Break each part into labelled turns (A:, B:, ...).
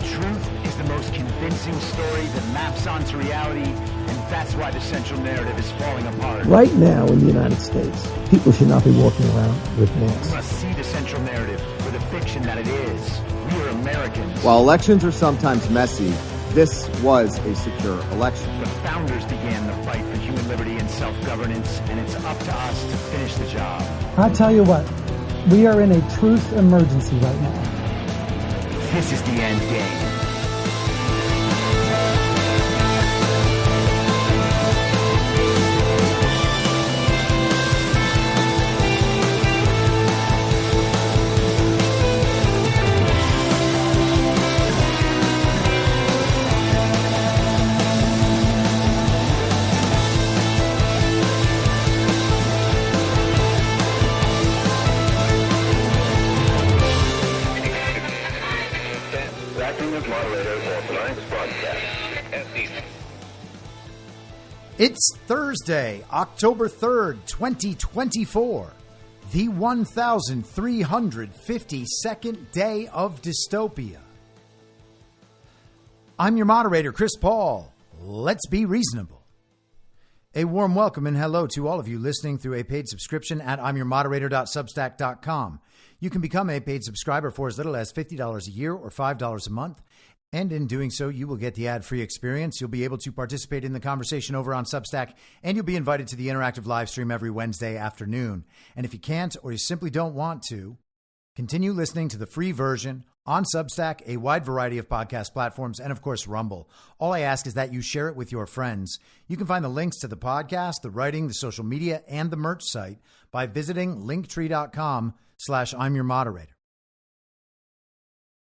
A: truth is the most convincing story that maps onto reality, and that's why the central narrative is falling apart.
B: Right now in the United States, people should not be walking around with masks.
A: We must see the central narrative for the fiction that it is. We are Americans.
C: While elections are sometimes messy, this was a secure election.
A: The founders began the fight for human liberty and self-governance, and it's up to us to finish the job.
D: I'll tell you what, we are in a truth emergency right now.
A: This is the end game.
E: It's Thursday, October 3rd, 2024, the 1,352nd day of dystopia. I'm your moderator, Chris Paul. Let's be reasonable. A warm welcome and hello to all of you listening through a paid subscription at imyourmoderator.substack.com. You can become a paid subscriber for as little as $50 a year or $5 a month. And in doing so, you will get the ad-free experience. You'll be able to participate in the conversation over on Substack, and you'll be invited to the interactive live stream every Wednesday afternoon. And if you can't or you simply don't want to, continue listening to the free version on Substack, a wide variety of podcast platforms, and of course, Rumble. All I ask is that you share it with your friends. You can find the links to the podcast, the writing, the social media, and the merch site by visiting linktree.com/I'mYourModerator.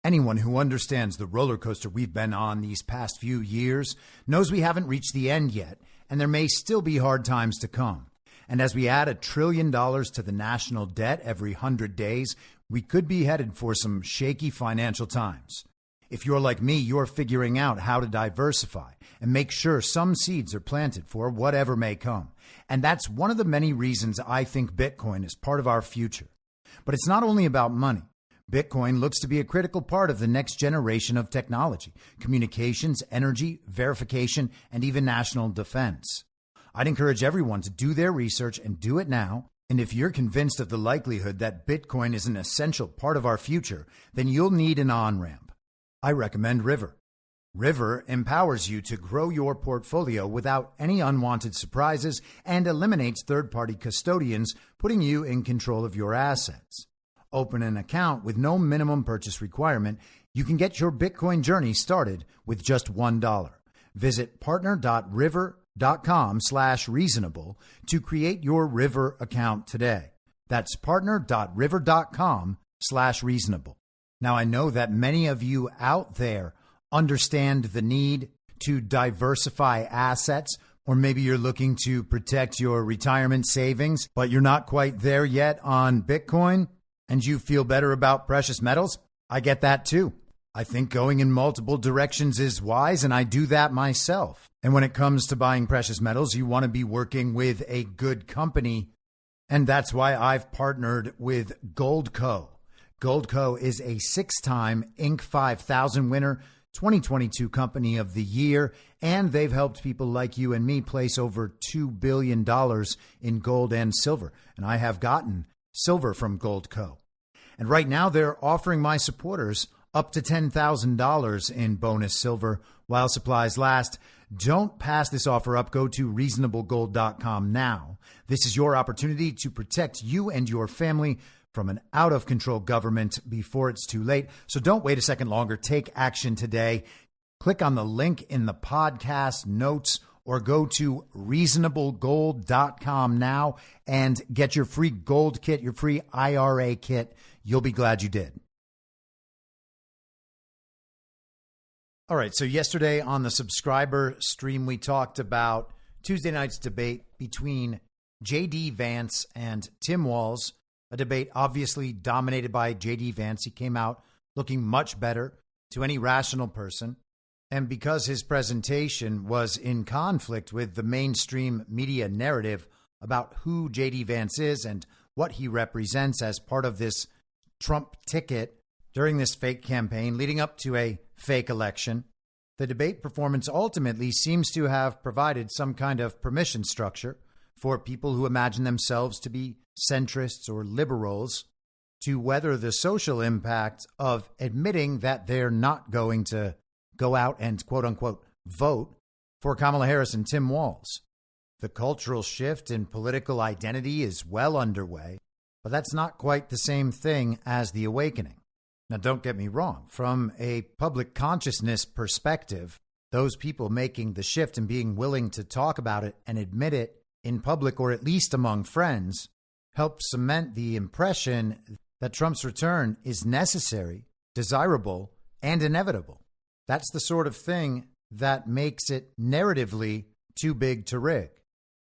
E: Anyone who understands the roller coaster we've been on these past few years knows we haven't reached the end yet, and there may still be hard times to come. And as we add $1 trillion to the national debt every 100 days, we could be headed for some shaky financial times. If you're like me, you're figuring out how to diversify and make sure some seeds are planted for whatever may come. And that's one of the many reasons I think Bitcoin is part of our future. But it's not only about money. Bitcoin looks to be a critical part of the next generation of technology, communications, energy, verification, and even national defense. I'd encourage everyone to do their research and do it now. And if you're convinced of the likelihood that Bitcoin is an essential part of our future, then you'll need an on-ramp. I recommend River. River empowers you to grow your portfolio without any unwanted surprises and eliminates third-party custodians, putting you in control of your assets. Open an account with no minimum purchase requirement. You can get your Bitcoin journey started with just $1. Visit partner.river.com/reasonable to create your River account today. That's partner.river.com/reasonable. Now, I know that many of you out there understand the need to diversify assets, or maybe you're looking to protect your retirement savings, but you're not quite there yet on Bitcoin. And you feel better about precious metals? I get that too. I think going in multiple directions is wise, and I do that myself. And when it comes to buying precious metals, you want to be working with a good company. And that's why I've partnered with GOLDCO. GOLDCO is a 6-time Inc. 5000 winner, 2022 Company of the Year, and they've helped people like you and me place over $2 billion in gold and silver. And I have gotten silver from GOLDCO. And right now they're offering my supporters up to $10,000 in bonus silver while supplies last. Don't pass this offer up. Go to reasonablegold.com now. This is your opportunity to protect you and your family from an out-of-control government before it's too late. So don't wait a second longer. Take action today. Click on the link in the podcast notes or go to reasonablegold.com now and get your free gold kit, your free IRA kit. You'll be glad you did. All right, so yesterday on the subscriber stream, we talked about Tuesday night's debate between JD Vance and Tim Walz, a debate obviously dominated by JD Vance. He came out looking much better to any rational person. And because his presentation was in conflict with the mainstream media narrative about who JD Vance is and what he represents as part of this Trump ticket during this fake campaign leading up to a fake election, the debate performance ultimately seems to have provided some kind of permission structure for people who imagine themselves to be centrists or liberals to weather the social impact of admitting that they're not going to go out and quote unquote vote for Kamala Harris and Tim Walz. The cultural shift in political identity is well underway, but that's not quite the same thing as the awakening. Now, don't get me wrong. From a public consciousness perspective, those people making the shift and being willing to talk about it and admit it in public, or at least among friends, help cement the impression that Trump's return is necessary, desirable, and inevitable. That's the sort of thing that makes it narratively too big to rig.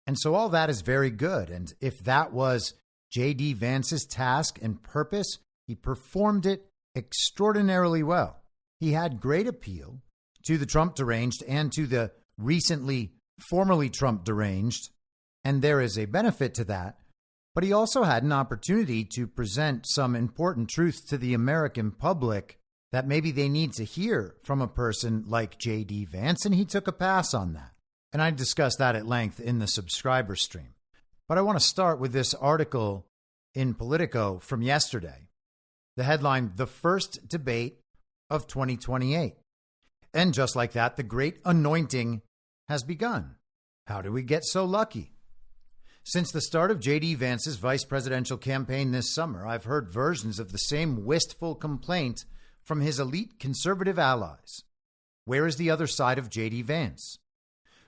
E: And so all that is very good. And if that was JD Vance's task and purpose, he performed it extraordinarily well. He had great appeal to the Trump deranged and to the recently formerly Trump deranged, and there is a benefit to that. But he also had an opportunity to present some important truths to the American public that maybe they need to hear from a person like JD Vance, and he took a pass on that. And I discussed that at length in the subscriber stream. But I want to start with this article in Politico from yesterday. The headline, "The First Debate of 2028. And just like that, the great anointing has begun. How do we get so lucky? Since the start of JD Vance's vice presidential campaign this summer, I've heard versions of the same wistful complaint from his elite conservative allies. Where is the other side of JD Vance?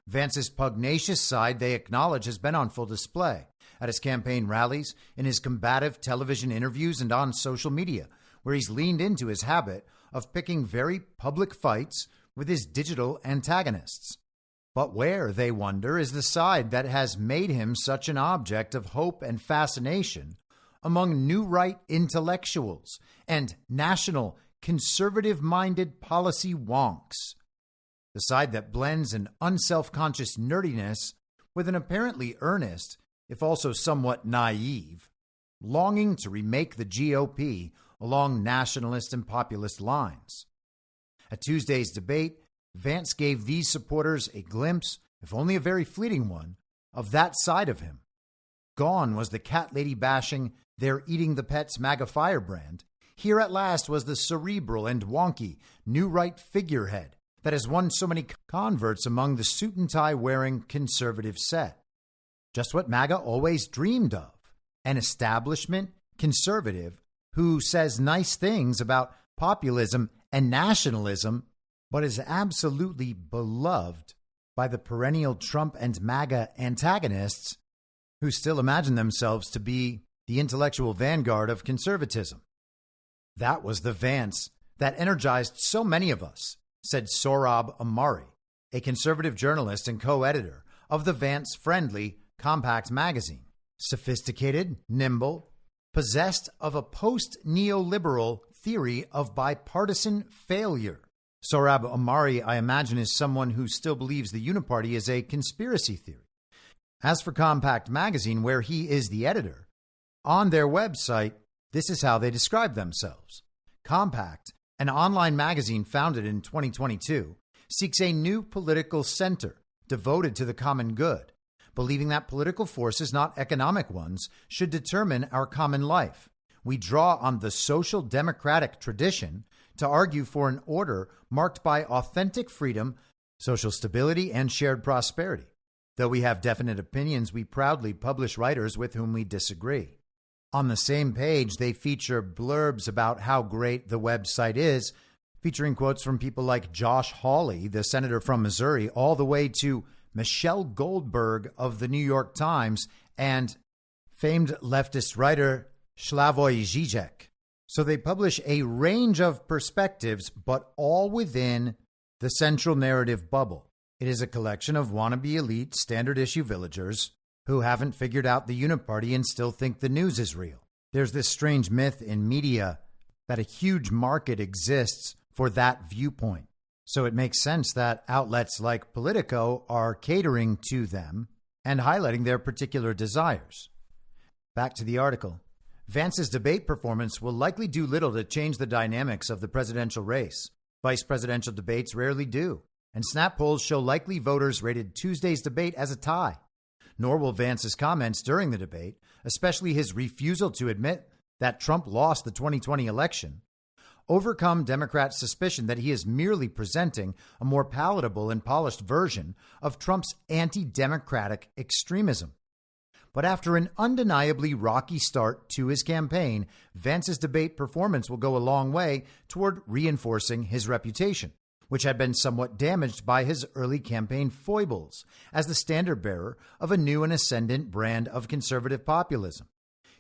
E: Vance's pugnacious side, they acknowledge, has been on full display at his campaign rallies, in his combative television interviews, and on social media, where he's leaned into his habit of picking very public fights with his digital antagonists. But where, they wonder, is the side that has made him such an object of hope and fascination among new right intellectuals and national conservative-minded policy wonks? The side that blends an unself-conscious nerdiness with an apparently earnest, if also somewhat naive, longing to remake the GOPe along nationalist and populist lines. At Tuesday's debate, Vance gave these supporters a glimpse, if only a very fleeting one, of that side of him. Gone was the cat lady bashing, they're eating the pets MAGA firebrand. Here at last was the cerebral and wonky new right figurehead that has won so many converts among the suit and tie wearing conservative set. Just what MAGA always dreamed of, an establishment conservative who says nice things about populism and nationalism, but is absolutely beloved by the perennial Trump and MAGA antagonists who still imagine themselves to be the intellectual vanguard of conservatism. That was the Vance that energized so many of us, said Sohrab Ahmari, a conservative journalist and co-editor of the Vance-friendly Compact magazine. Sophisticated, nimble, possessed of a post-neoliberal theory of bipartisan failure. Sohrab Ahmari, I imagine, is someone who still believes the Uniparty is a conspiracy theory. As for Compact magazine, where he is the editor, on their website, this is how they describe themselves. Compact, an online magazine founded in 2022, seeks a new political center devoted to the common good, believing that political forces, not economic ones, should determine our common life. We draw on the social democratic tradition to argue for an order marked by authentic freedom, social stability, and shared prosperity. Though we have definite opinions, we proudly publish writers with whom we disagree. On the same page, they feature blurbs about how great the website is, featuring quotes from people like Josh Hawley, the senator from Missouri, all the way to Michelle Goldberg of the New York Times and famed leftist writer Slavoj Žižek. So they publish a range of perspectives, but all within the central narrative bubble. It is a collection of wannabe elite standard issue villagers who haven't figured out the Uniparty and still think the news is real. There's this strange myth in media that a huge market exists for that viewpoint. So it makes sense that outlets like Politico are catering to them and highlighting their particular desires. Back to the article. Vance's debate performance will likely do little to change the dynamics of the presidential race, Vice presidential debates rarely do, and snap polls show likely voters rated Tuesday's debate as a tie. Nor will Vance's comments during the debate, especially his refusal to admit that Trump lost the 2020 election, overcome Democrats' suspicion that he is merely presenting a more palatable and polished version of Trump's anti-democratic extremism. But after an undeniably rocky start to his campaign, Vance's debate performance will go a long way toward reinforcing his reputation, which had been somewhat damaged by his early campaign foibles as the standard bearer of a new and ascendant brand of conservative populism.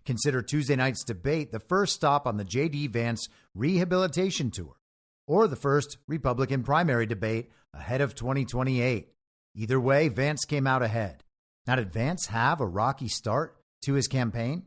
E: Consider Tuesday night's debate the first stop on the JD Vance rehabilitation tour, or the first Republican primary debate ahead of 2028. Either way, Vance came out ahead. Now, did Vance have a rocky start to his campaign?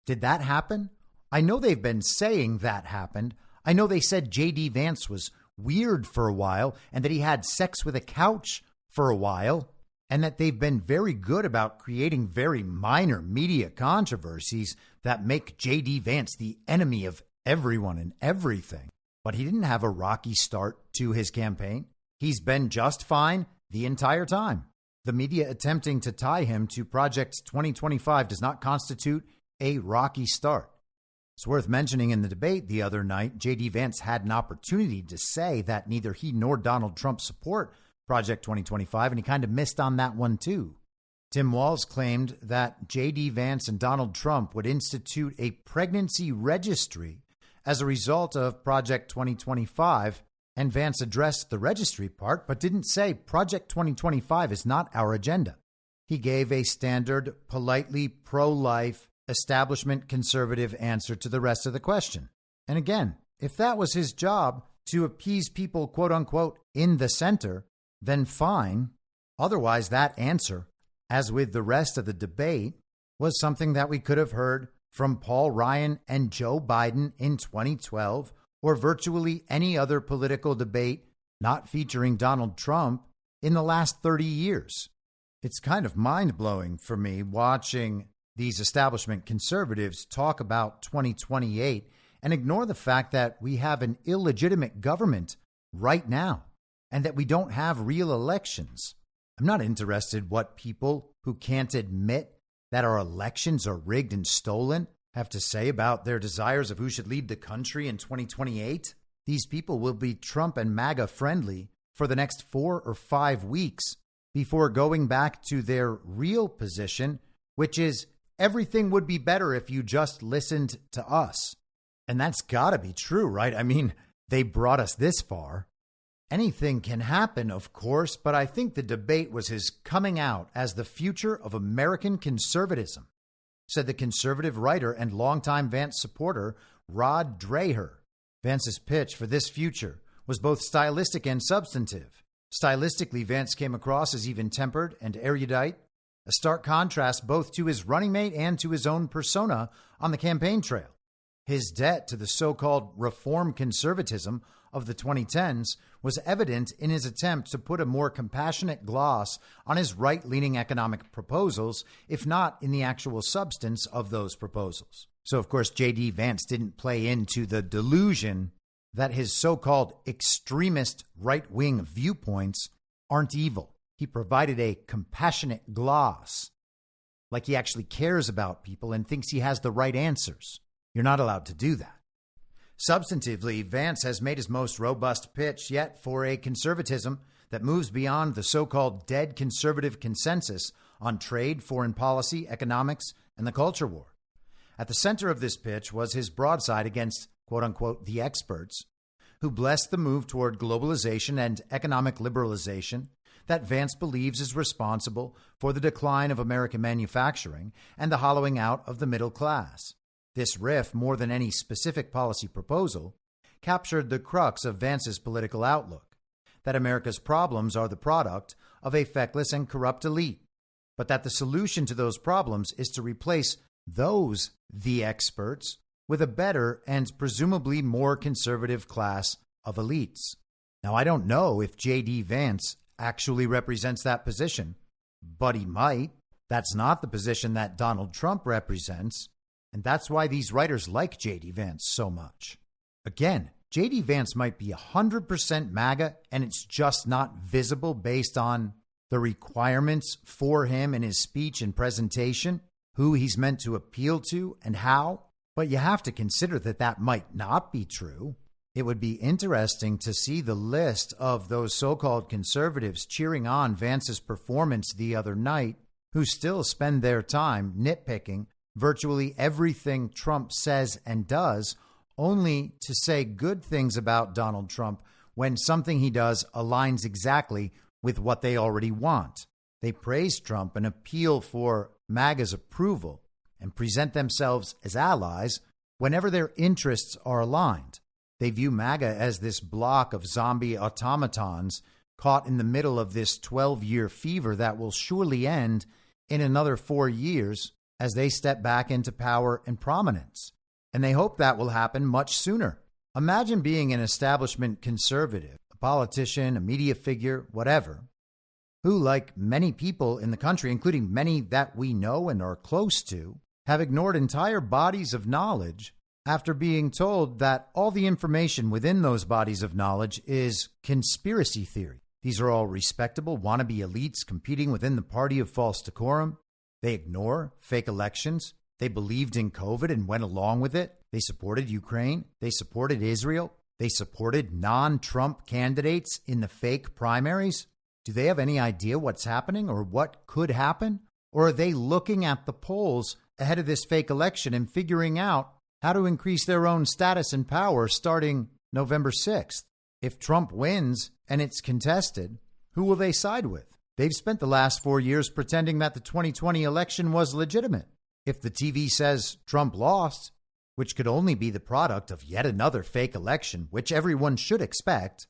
E: Did that happen? I know they've been saying that happened. I know they said JD Vance was weird for a while and that he had sex with a couch for a while, and that they've been very good about creating very minor media controversies that make JD Vance the enemy of everyone and everything. But he didn't have a rocky start to his campaign. He's been just fine the entire time. The media attempting to tie him to Project 2025 does not constitute a rocky start. It's worth mentioning in the debate the other night, JD Vance had an opportunity to say that neither he nor Donald Trump support Project 2025, and he kind of missed on that one too. Tim Walz claimed that JD Vance and Donald Trump would institute a pregnancy registry as a result of Project 2025, and Vance addressed the registry part, but didn't say Project 2025 is not our agenda. He gave a standard, politely pro-life, establishment conservative answer to the rest of the question. And again, if that was his job to appease people, quote unquote, in the center, then fine. Otherwise, that answer, as with the rest of the debate, was something that we could have heard from Paul Ryan and Joe Biden in 2012, or virtually any other political debate not featuring Donald Trump in the last 30 years. It's kind of mind-blowing for me watching these establishment conservatives talk about 2028 and ignore the fact that we have an illegitimate government right now and that we don't have real elections. I'm not interested what people who can't admit that our elections are rigged and stolen have to say about their desires of who should lead the country in 2028. These people will be Trump and MAGA friendly for the next 4 or 5 weeks before going back to their real position, which is everything would be better if you just listened to us. And that's got to be true, right? I mean, they brought us this far. Anything can happen, of course, but I think the debate was his coming out as the future of American conservatism, said the conservative writer and longtime Vance supporter Rod Dreher. Vance's pitch for this future was both stylistic and substantive. Stylistically, Vance came across as even-tempered and erudite, a stark contrast both to his running mate and to his own persona on the campaign trail. His debt to the so-called reform conservatism of the 2010s was evident in his attempt to put a more compassionate gloss on his right-leaning economic proposals, if not in the actual substance of those proposals. So, of course, JD Vance didn't play into the delusion that his so-called extremist right-wing viewpoints aren't evil. He provided a compassionate gloss, like he actually cares about people and thinks he has the right answers. You're not allowed to do that. Substantively, Vance has made his most robust pitch yet for a conservatism that moves beyond the so-called dead conservative consensus on trade, foreign policy, economics, and the culture war. At the center of this pitch was his broadside against, quote-unquote, the experts, who blessed the move toward globalization and economic liberalization that Vance believes is responsible for the decline of American manufacturing and the hollowing out of the middle class. This riff, more than any specific policy proposal, captured the crux of Vance's political outlook, that America's problems are the product of a feckless and corrupt elite, but that the solution to those problems is to replace those, the experts, with a better and presumably more conservative class of elites. Now, I don't know if JD Vance actually represents that position, but he might. That's not the position that Donald Trump represents. And that's why these writers like JD Vance so much. Again, JD Vance might be 100% MAGA, and it's just not visible based on the requirements for him in his speech and presentation, who he's meant to appeal to and how. But you have to consider that that might not be true. It would be interesting to see the list of those so-called conservatives cheering on Vance's performance the other night, who still spend their time nitpicking virtually everything Trump says and does, only to say good things about Donald Trump when something he does aligns exactly with what they already want. They praise Trump and appeal for MAGA's approval and present themselves as allies whenever their interests are aligned. They view MAGA as this block of zombie automatons caught in the middle of this 12-year fever that will surely end in another 4 years as they step back into power and prominence. And they hope that will happen much sooner. Imagine being an establishment conservative, a politician, a media figure, whatever, who, like many people in the country, including many that we know and are close to, have ignored entire bodies of knowledge after being told that all the information within those bodies of knowledge is conspiracy theory. These are all respectable wannabe elites competing within the party of false decorum. They ignore fake elections. They believed in COVID and went along with it. They supported Ukraine. They supported Israel. They supported non-Trump candidates in the fake primaries. Do they have any idea what's happening or what could happen? Or are they looking at the polls ahead of this fake election and figuring out how to increase their own status and power starting November 6th? If Trump wins and it's contested, who will they side with? They've spent the last 4 years pretending that the 2020 election was legitimate. If the TV says Trump lost, which could only be the product of yet another fake election, which everyone should expect,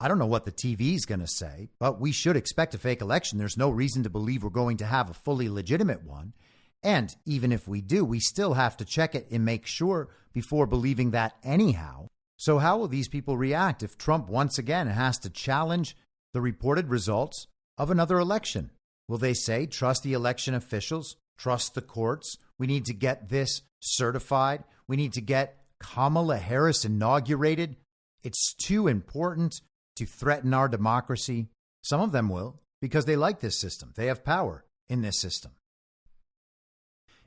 E: I don't know what the TV is going to say, but we should expect a fake election. There's no reason to believe we're going to have a fully legitimate one. And even if we do, we still have to check it and make sure before believing that anyhow. So how will these people react if Trump once again has to challenge the reported results of another election? Will they say, trust the election officials, trust the courts, we need to get this certified, we need to get Kamala Harris inaugurated, it's too important to threaten our democracy? Some of them will, because they like this system. They have power in this system.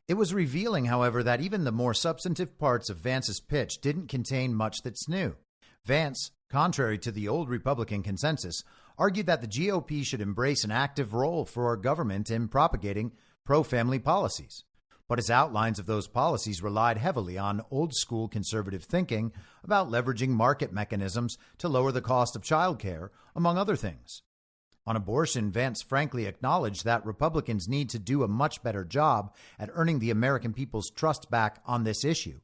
E: It was revealing, however, that even the more substantive parts of Vance's pitch didn't contain much that's new. Vance, contrary to the old Republican consensus, argued that the GOP should embrace an active role for our government in propagating pro-family policies. But his outlines of those policies relied heavily on old-school conservative thinking about leveraging market mechanisms to lower the cost of childcare, among other things. On abortion, Vance frankly acknowledged that Republicans need to do a much better job at earning the American people's trust back on this issue,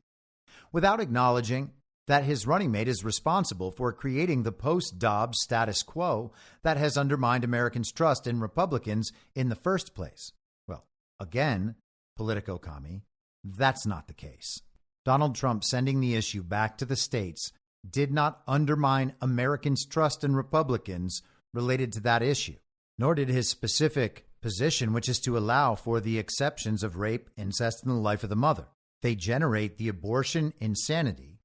E: without acknowledging that his running mate is responsible for creating the post-Dobbs status quo that has undermined Americans' trust in Republicans in the first place. Well, again, Politico commie, that's not the case. Donald Trump sending the issue back to the states did not undermine Americans' trust in Republicans related to that issue, nor did his specific position, which is to allow for the exceptions of rape, incest, and the life of the mother. They generate the abortion insanity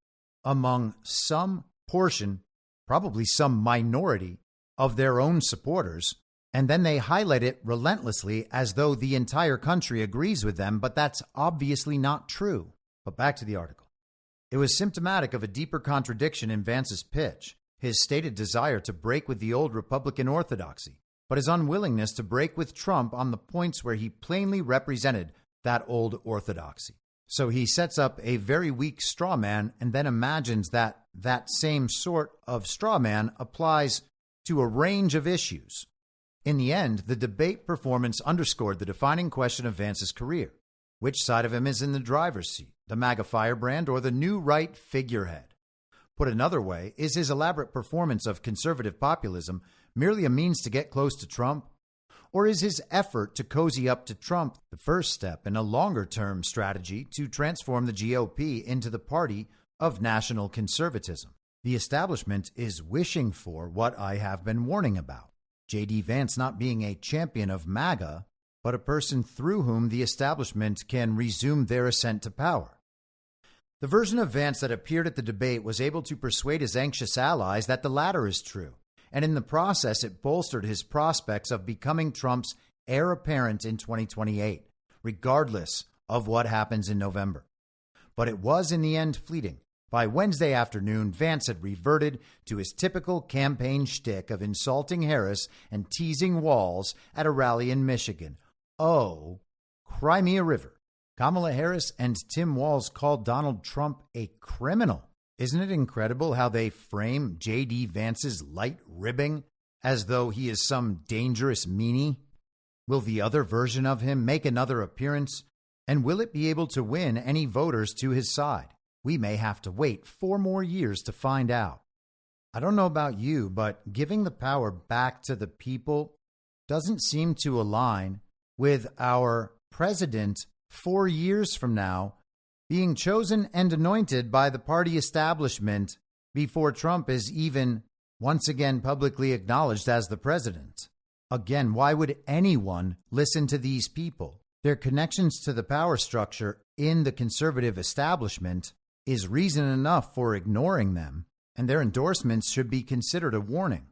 E: among some portion, probably some minority, of their own supporters, and then they highlight it relentlessly as though the entire country agrees with them, but that's obviously not true. But back to the article. It was symptomatic of a deeper contradiction in Vance's pitch, his stated desire to break with the old Republican orthodoxy, but his unwillingness to break with Trump on the points where he plainly represented that old orthodoxy. So he sets up a very weak straw man and then imagines that that same sort of straw man applies to a range of issues. In the end, the debate performance underscored the defining question of Vance's career. Which side of him is in the driver's seat, the MAGA firebrand or the new right figurehead? Put another way, is his elaborate performance of conservative populism merely a means to get close to Trump? Or is his effort to cozy up to Trump the first step in a longer-term strategy to transform the GOP into the party of national conservatism? The establishment is wishing for what I have been warning about. JD Vance not being a champion of MAGA, but a person through whom the establishment can resume their ascent to power. The version of Vance that appeared at the debate was able to persuade his anxious allies that the latter is true, and in the process it bolstered his prospects of becoming Trump's heir apparent in 2028, regardless of what happens in November. But it was in the end fleeting. By Wednesday afternoon, Vance had reverted to his typical campaign shtick of insulting Harris and teasing Walz at a rally in Michigan. Oh, Crimea River. Kamala Harris and Tim Walz called Donald Trump a criminal. Isn't it incredible how they frame JD Vance's light ribbing as though he is some dangerous meanie? Will the other version of him make another appearance? And will it be able to win any voters to his side? We may have to wait 4 more years to find out. I don't know about you, but giving the power back to the people doesn't seem to align with our president 4 years from now being chosen and anointed by the party establishment before Trump is even once again publicly acknowledged as the president. Again, why would anyone listen to these people? Their connections to the power structure in the conservative establishment is reason enough for ignoring them, and their endorsements should be considered a warning.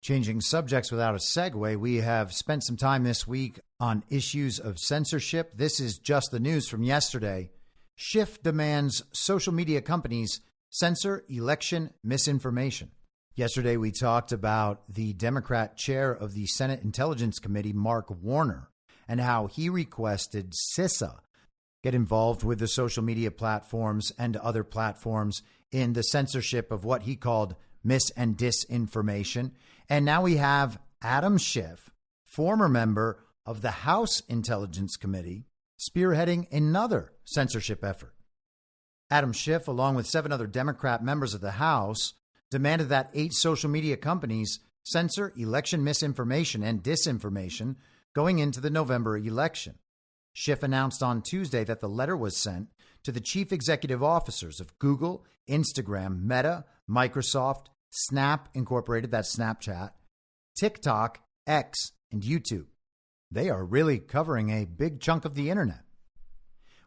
E: Changing subjects without a segue, we have spent some time this week on issues of censorship. This is just the news from yesterday. Schiff demands social media companies censor election misinformation. Yesterday, we talked about the Democrat chair of the Senate Intelligence Committee, Mark Warner, and how he requested CISA get involved with the social media platforms and other platforms in the censorship of what he called mis and disinformation. And now we have Adam Schiff, former member of the House Intelligence Committee, spearheading another censorship effort. Adam Schiff, along with 7 other Democrat members of the House, demanded that 8 social media companies censor election misinformation and disinformation going into the November election. Schiff announced on Tuesday that the letter was sent to the chief executive officers of Google, Instagram, Meta, Microsoft, Snap Incorporated, that's Snapchat, TikTok, X, and YouTube. They are really covering a big chunk of the internet.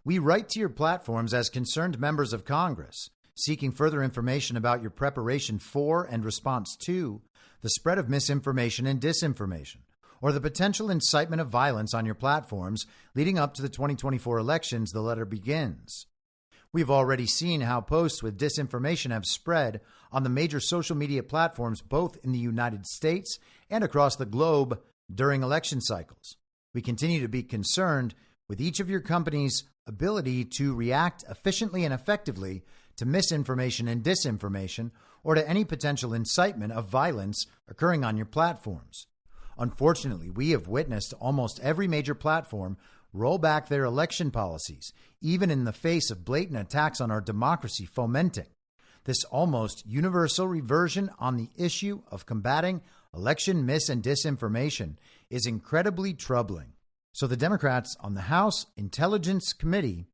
E: We write to your platforms as concerned members of Congress, seeking further information about your preparation for and response to the spread of misinformation and disinformation, or the potential incitement of violence on your platforms leading up to the 2024 elections, the letter begins. We've already seen how posts with disinformation have spread on the major social media platforms both in the United States and across the globe during election cycles. We continue to be concerned with each of your companies' ability to react efficiently and effectively to misinformation and disinformation, or to any potential incitement of violence occurring on your platforms. Unfortunately, we have witnessed almost every major platform roll back their election policies, even in the face of blatant attacks on our democracy fomenting. This almost universal reversion on the issue of combating election mis and disinformation is incredibly troubling. So the Democrats on the House Intelligence Committee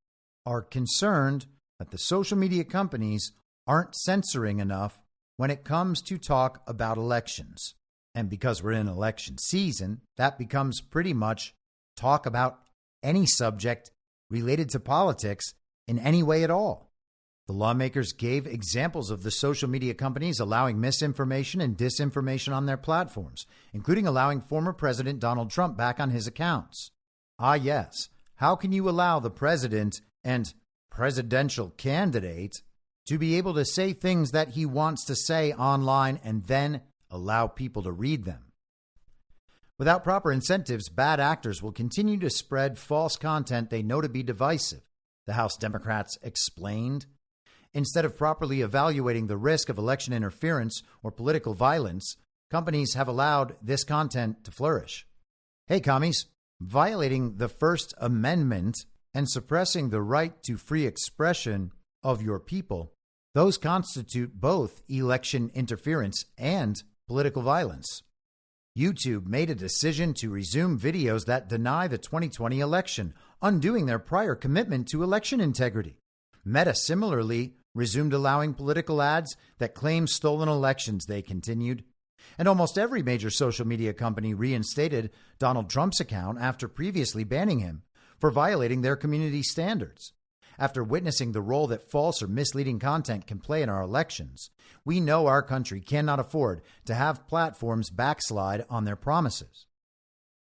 E: are concerned that the social media companies aren't censoring enough when it comes to talk about elections. And because we're in election season, that becomes pretty much talk about any subject related to politics in any way at all. The lawmakers gave examples of the social media companies allowing misinformation and disinformation on their platforms, including allowing former President Donald Trump back on his accounts. Ah, yes. How can you allow the president and presidential candidate to be able to say things that he wants to say online and then allow people to read them? Without proper incentives, bad actors will continue to spread false content they know to be divisive, the House Democrats explained. Instead of properly evaluating the risk of election interference or political violence, companies have allowed this content to flourish. Hey, commies, violating the First Amendment and suppressing the right to free expression of your people, those constitute both election interference and political violence. YouTube made a decision to resume videos that deny the 2020 election, undoing their prior commitment to election integrity. Meta similarly resumed allowing political ads that claim stolen elections, they continued. And almost every major social media company reinstated Donald Trump's account after previously banning him for violating their community standards. after witnessing the role that false or misleading content can play in our elections, we know our country cannot afford to have platforms backslide on their promises.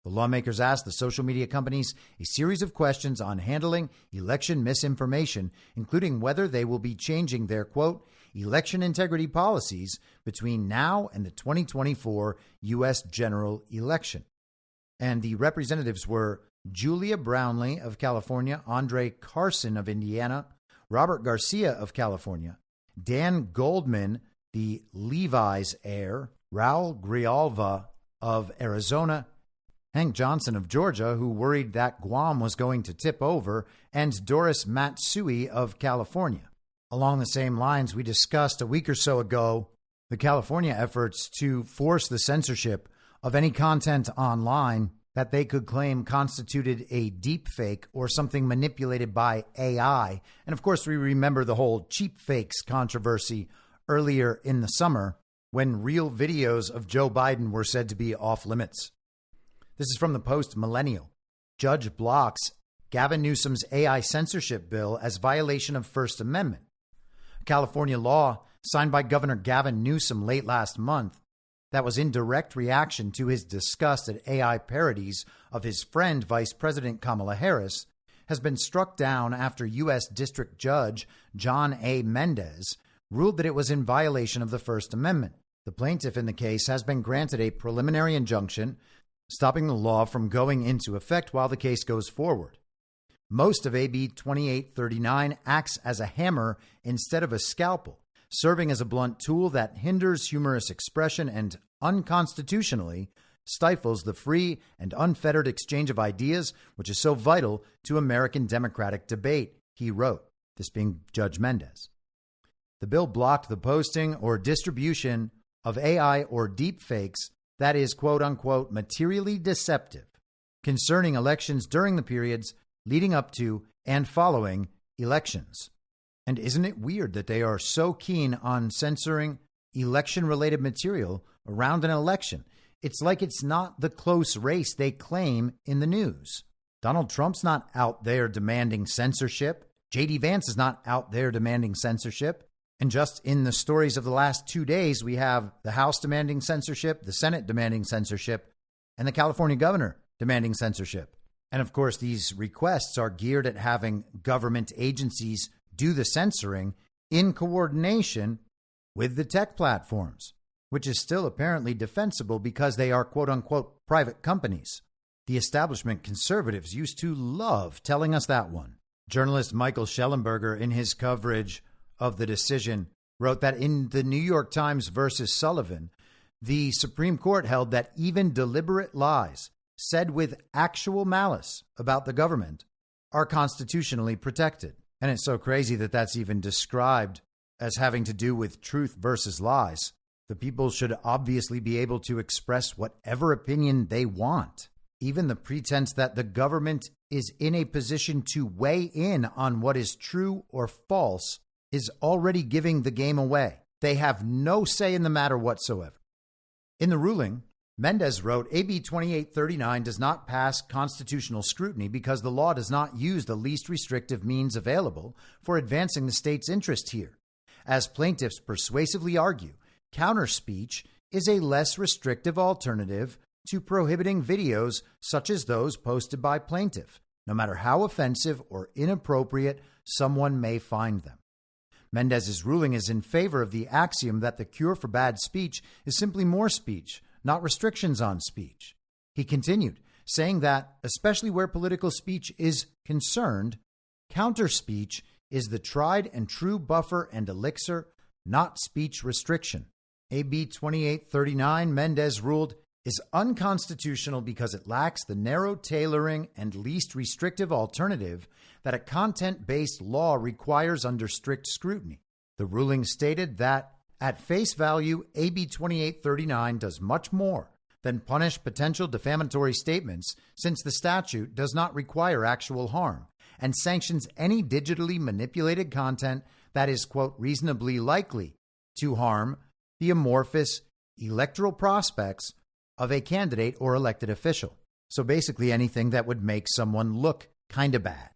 E: The lawmakers asked the social media companies a series of questions on handling election misinformation, including whether they will be changing their, quote, election integrity policies between now and the 2024 U.S. general election. And the representatives were Julia Brownley of California, Andre Carson of Indiana, Robert Garcia of California, Dan Goldman, the Levi's heir, Raul Grijalva of Arizona, Hank Johnson of Georgia, who worried that Guam was going to tip over, and Doris Matsui of California. Along the same lines, we discussed a week or so ago the California efforts to force the censorship of any content online that they could claim constituted a deep fake or something manipulated by AI. And of course, we remember the whole cheap fakes controversy earlier in the summer when real videos of Joe Biden were said to be off limits. This is from the Post Millennial. Judge blocks Gavin Newsom's AI censorship bill as violation of First Amendment. A California law signed by Governor Gavin Newsom late last month that was in direct reaction to his disgust at AI parodies of his friend, Vice President Kamala Harris, has been struck down after U.S. District Judge John A. Mendez ruled that it was in violation of the First Amendment. The plaintiff in the case has been granted a preliminary injunction stopping the law from going into effect while the case goes forward. Most of AB 2839 acts as a hammer instead of a scalpel, serving as a blunt tool that hinders humorous expression and unconstitutionally stifles the free and unfettered exchange of ideas, which is so vital to American democratic debate, he wrote, this being Judge Mendez. The bill blocked the posting or distribution of AI or deep fakes that is, quote unquote, materially deceptive concerning elections during the periods leading up to and following elections. And isn't it weird that they are so keen on censoring election-related material around an election? It's like it's not the close race they claim in the news. Donald Trump's not out there demanding censorship. JD Vance is not out there demanding censorship. And just in the stories of the last 2 days, we have the House demanding censorship, the Senate demanding censorship, and the California governor demanding censorship. And of course, these requests are geared at having government agencies do the censoring in coordination with the tech platforms, which is still apparently defensible because they are, quote unquote, private companies. The establishment conservatives used to love telling us that one. Journalist Michael Schellenberger, in his coverage of the decision, wrote that in the New York Times versus Sullivan, the Supreme Court held that even deliberate lies said with actual malice about the government are constitutionally protected. And it's so crazy that that's even described as having to do with truth versus lies. The people should obviously be able to express whatever opinion they want. Even the pretense that the government is in a position to weigh in on what is true or false is already giving the game away. They have no say in the matter whatsoever. In the ruling, Mendez wrote, AB 2839 does not pass constitutional scrutiny because the law does not use the least restrictive means available for advancing the state's interest here. As plaintiffs persuasively argue, counterspeech is a less restrictive alternative to prohibiting videos such as those posted by plaintiff, no matter how offensive or inappropriate someone may find them. Mendez's ruling is in favor of the axiom that the cure for bad speech is simply more speech, not restrictions on speech. He continued, saying that, especially where political speech is concerned, counterspeech is the tried and true buffer and elixir, not speech restriction. AB 2839, Mendez ruled, is unconstitutional because it lacks the narrow tailoring and least restrictive alternative that a content-based law requires under strict scrutiny. The ruling stated that, at face value, AB 2839 does much more than punish potential defamatory statements, since the statute does not require actual harm and sanctions any digitally manipulated content that is, quote, reasonably likely to harm the amorphous electoral prospects of a candidate or elected official. So basically anything that would make someone look kind of bad.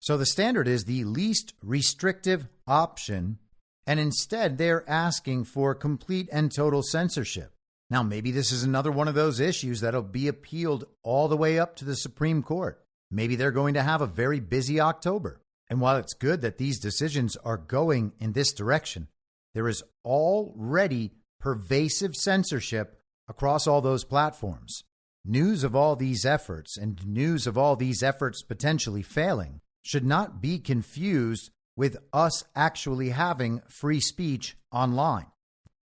E: So the standard is the least restrictive option, and instead they're asking for complete and total censorship. Now, maybe this is another one of those issues that'll be appealed all the way up to the Supreme Court. Maybe they're going to have a very busy October. And while it's good that these decisions are going in this direction, there is already pervasive censorship across all those platforms. News of all these efforts and news of all these efforts potentially failing should not be confused with us actually having free speech online.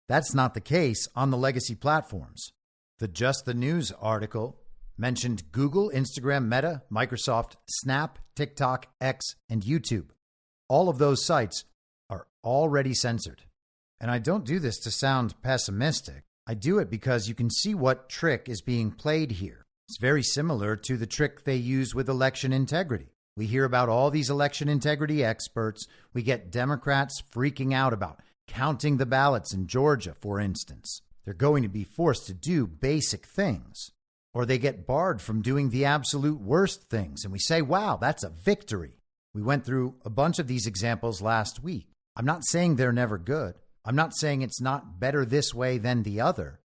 E: That's not the case on the legacy platforms. The Just the News article mentioned Google, Instagram, Meta, Microsoft, Snap, TikTok, X, and YouTube. All of those sites are already censored. And I don't do this to sound pessimistic. I do it because you can see what trick is being played here. It's very similar to the trick they use with election integrity. We hear about all these election integrity experts. We get Democrats freaking out about counting the ballots in Georgia, for instance. They're going to be forced to do basic things, or they get barred from doing the absolute worst things. And we say, wow, that's a victory. We went through a bunch of these examples last week. I'm not saying they're never good. I'm not saying it's not better this way than the other,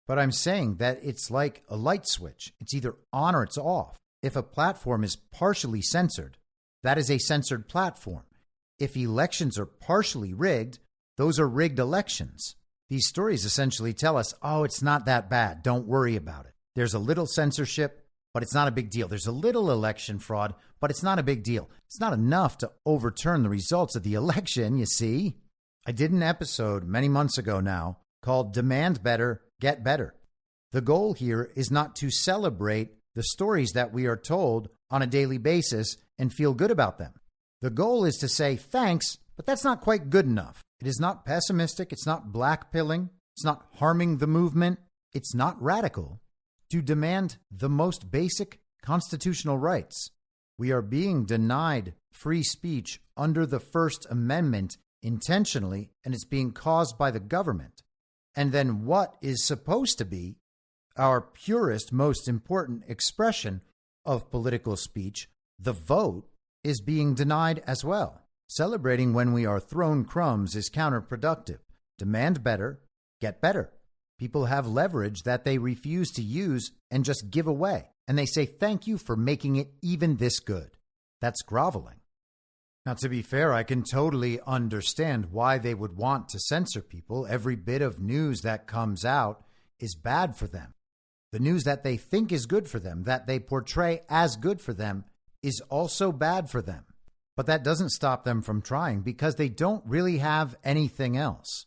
E: but I'm saying that it's like a light switch. It's either on or it's off. If a platform is partially censored, that is a censored platform. If elections are partially rigged, those are rigged elections. These stories essentially tell us, oh, it's not that bad. Don't worry about it. There's a little censorship, but it's not a big deal. There's a little election fraud, but it's not a big deal. It's not enough to overturn the results of the election, you see. I did an episode many months ago now called Demand Better, Get Better. The goal here is not to celebrate the stories that we are told on a daily basis and feel good about them. The goal is to say thanks, but that's not quite good enough. It is not pessimistic. It's not blackpilling. It's not harming the movement. It's not radical to demand the most basic constitutional rights. We are being denied free speech under the First Amendment intentionally, and it's being caused by the government. And then what is supposed to be our purest, most important expression of political speech, the vote, is being denied as well. Celebrating when we are thrown crumbs is counterproductive. Demand better, get better. People have leverage that they refuse to use and just give away. And they say, thank you for making it even this good. That's groveling. Now, to be fair, I can totally understand why they would want to censor people. Every bit of news that comes out is bad for them. The news that they think is good for them, that they portray as good for them, is also bad for them. But that doesn't stop them from trying because they don't really have anything else.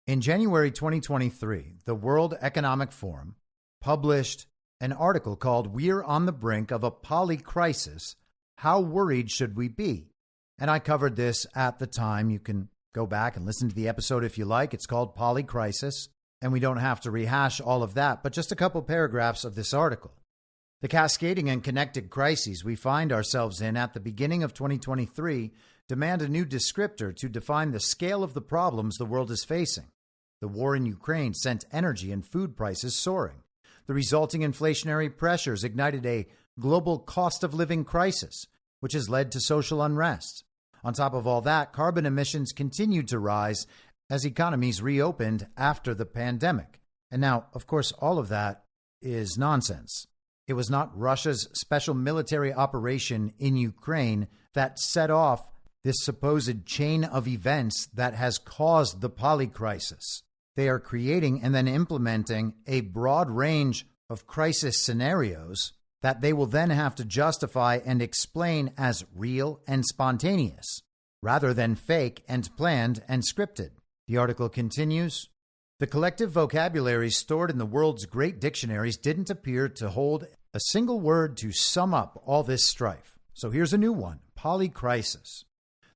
E: In January 2023, the World Economic Forum published an article called "We're on the Brink of a Polycrisis. How Worried Should We Be?" And I covered this at the time. You can go back and listen to the episode if you like. It's called Polycrisis, and we don't have to rehash all of that, but just a couple paragraphs of this article. The cascading and connected crises we find ourselves in at the beginning of 2023 demand a new descriptor to define the scale of the problems the world is facing. The war in Ukraine sent energy and food prices soaring. The resulting inflationary pressures ignited a global cost of living crisis, which has led to social unrest. On top of all that, carbon emissions continued to rise as economies reopened after the pandemic. And now, of course, all of that is nonsense. It was not Russia's special military operation in Ukraine that set off this supposed chain of events that has caused the polycrisis. They are creating and then implementing a broad range of crisis scenarios that they will then have to justify and explain as real and spontaneous, rather than fake and planned and scripted. The article continues, the collective vocabularies stored in the world's great dictionaries didn't appear to hold a single word to sum up all this strife. So here's a new one, polycrisis.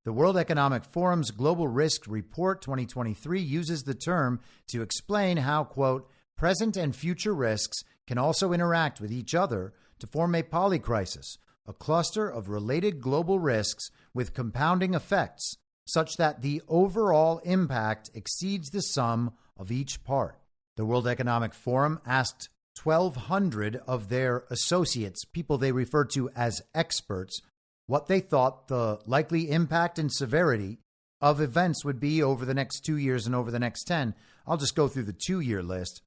E: The World Economic Forum's Global Risk Report 2023 uses the term to explain how, quote, present and future risks can also interact with each other to form a polycrisis, a cluster of related global risks with compounding effects, such that the overall impact exceeds the sum of each part. The World Economic Forum asked 1,200 of their associates, people they refer to as experts, what they thought the likely impact and severity of events would be over the next 2 years and over the next 10. I'll just go through the 2-year list.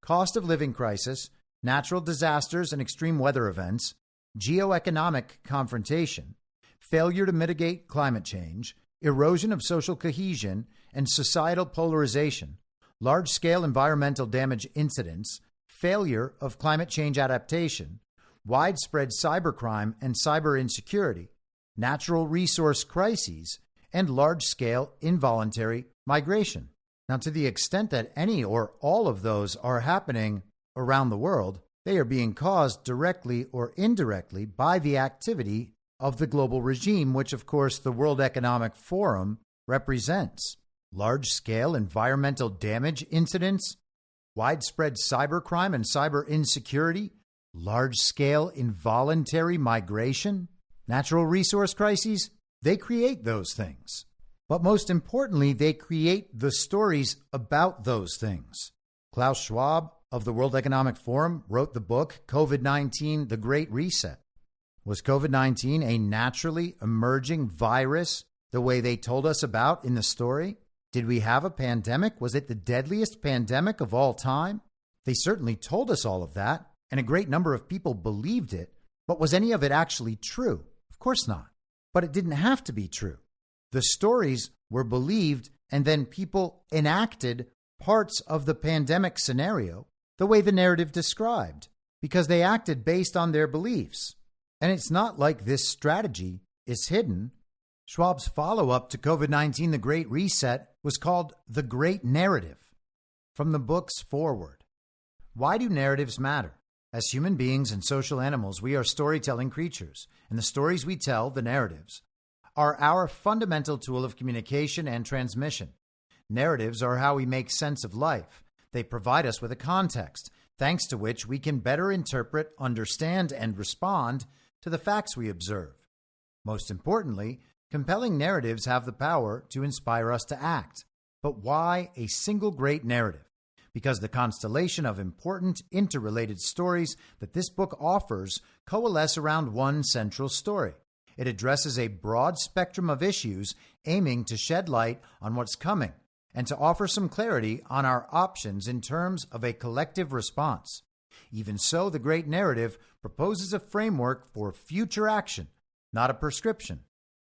E: Cost of living crisis, natural disasters and extreme weather events, geoeconomic confrontation, failure to mitigate climate change, erosion of social cohesion and societal polarization, large-scale environmental damage incidents, failure of climate change adaptation, widespread cybercrime and cyber insecurity, natural resource crises, and large-scale involuntary migration. Now, to the extent that any or all of those are happening around the world, they are being caused directly or indirectly by the activity of the global regime, which, of course, the World Economic Forum represents. Large-scale environmental damage incidents, widespread cybercrime and cyber insecurity, large-scale involuntary migration, natural resource crises, they create those things. But most importantly, they create the stories about those things. Klaus Schwab of the World Economic Forum wrote the book COVID-19, The Great Reset. Was COVID-19 a naturally emerging virus the way they told us about in the story? Did we have a pandemic? Was it the deadliest pandemic of all time? They certainly told us all of that, and a great number of people believed it. But was any of it actually true? Of course not. But it didn't have to be true. The stories were believed, and then people enacted parts of the pandemic scenario the way the narrative described, because they acted based on their beliefs. And it's not like this strategy is hidden. Schwab's follow-up to COVID-19, The Great Reset, was called The Great Narrative. From the book's foreword. Why do narratives matter? As human beings and social animals, we are storytelling creatures, and the stories we tell, the narratives, are our fundamental tool of communication and transmission. Narratives are how we make sense of life. They provide us with a context, thanks to which we can better interpret, understand, and respond to the facts we observe. Most importantly, compelling narratives have the power to inspire us to act. But why a single great narrative? Because the constellation of important, interrelated stories that this book offers coalesce around one central story. It addresses a broad spectrum of issues, aiming to shed light on what's coming and to offer some clarity on our options in terms of a collective response. Even so, the great narrative proposes a framework for future action, not a prescription.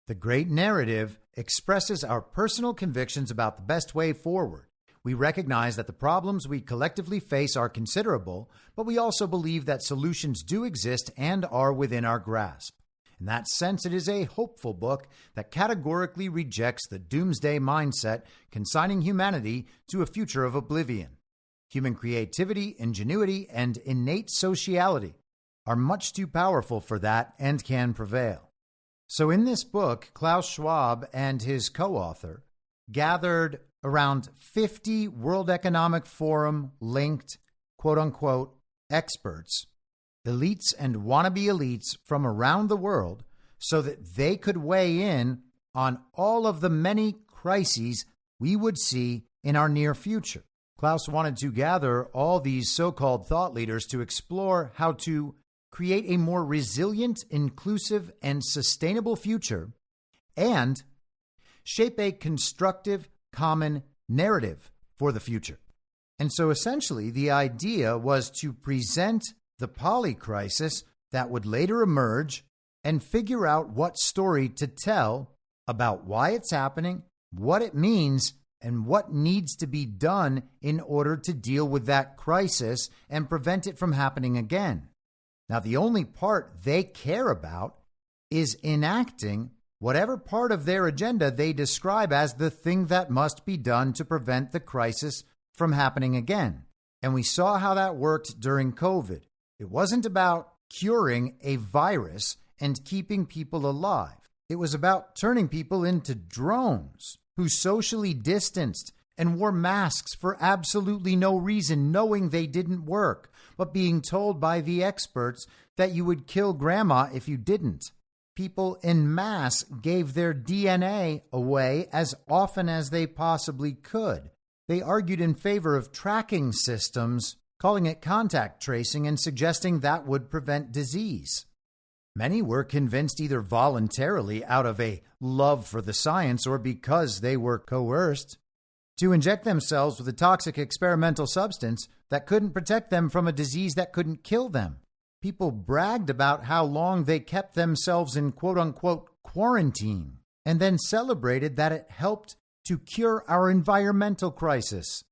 E: The great narrative expresses our personal convictions about the best way forward. We recognize that the problems we collectively face are considerable, but we also believe that solutions do exist and are within our grasp. In that sense, it is a hopeful book that categorically rejects the doomsday mindset, consigning humanity to a future of oblivion. Human creativity, ingenuity, and innate sociality are much too powerful for that and can prevail. So in this book, Klaus Schwab and his co-author gathered around 50 World Economic Forum linked, quote-unquote, experts, elites and wannabe elites from around the world, so that they could weigh in on all of the many crises we would see in our near future. Klaus wanted to gather all these so-called thought leaders to explore how to create a more resilient, inclusive, and sustainable future, and shape a constructive, common narrative for the future. And so essentially, the idea was to present the Polycrisis that would later emerge and figure out what story to tell about why it's happening, what it means, and what needs to be done in order to deal with that crisis and prevent it from happening again. Now, the only part they care about is enacting whatever part of their agenda they describe as the thing that must be done to prevent the crisis from happening again. And we saw how that worked during COVID. It wasn't about curing a virus and keeping people alive. It was about turning people into drones who socially distanced and wore masks for absolutely no reason, knowing they didn't work, but being told by the experts that you would kill grandma if you didn't. People en masse gave their DNA away as often as they possibly could. They argued in favor of tracking systems, calling it contact tracing and suggesting that would prevent disease. Many were convinced either voluntarily out of a love for the science or because they were coerced to inject themselves with a toxic experimental substance that couldn't protect them from a disease that couldn't kill them. People bragged about how long they kept themselves in quote-unquote quarantine and then celebrated that it helped to cure our environmental crisis.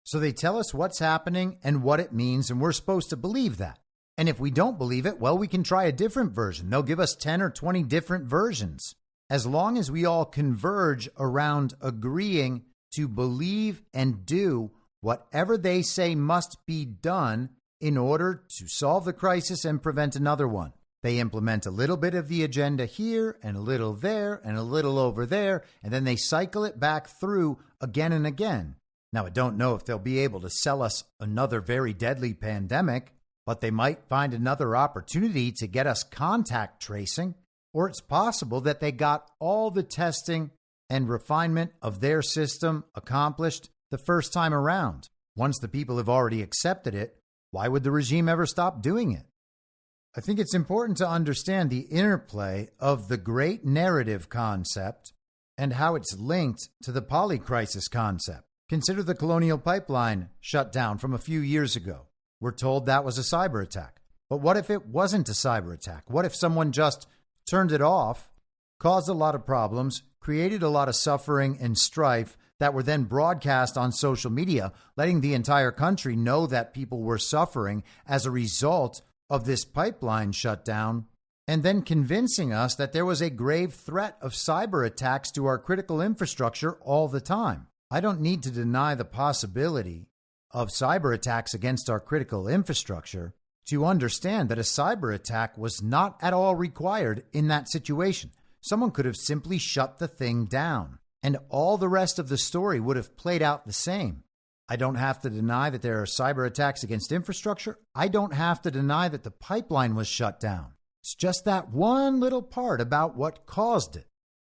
E: So they tell us what's happening and what it means, and we're supposed to believe that. And if we don't believe it, well, we can try a different version. They'll give us 10 or 20 different versions. As long as we all converge around agreeing to believe and do whatever they say must be done in order to solve the crisis and prevent another one. They implement a little bit of the agenda here and a little there and a little over there, and then they cycle it back through again and again. Now, I don't know if they'll be able to sell us another very deadly pandemic, but they might find another opportunity to get us contact tracing, or it's possible that they got all the testing and refinement of their system accomplished the first time around. Once the people have already accepted it, why would the regime ever stop doing it? I think it's important to understand the interplay of the great narrative concept and how it's linked to the Polycrisis concept. Consider the colonial pipeline shutdown from a few years ago. We're told that was a cyber attack. But what if it wasn't a cyber attack? What if someone just turned it off, caused a lot of problems, created a lot of suffering and strife that were then broadcast on social media, letting the entire country know that people were suffering as a result of this pipeline shutdown, and then convincing us that there was a grave threat of cyber attacks to our critical infrastructure all the time? I don't need to deny the possibility of cyber attacks against our critical infrastructure to understand that a cyber attack was not at all required in that situation. Someone could have simply shut the thing down, and all the rest of the story would have played out the same. I don't have to deny that there are cyber attacks against infrastructure. I don't have to deny that the pipeline was shut down. It's just that one little part about what caused it.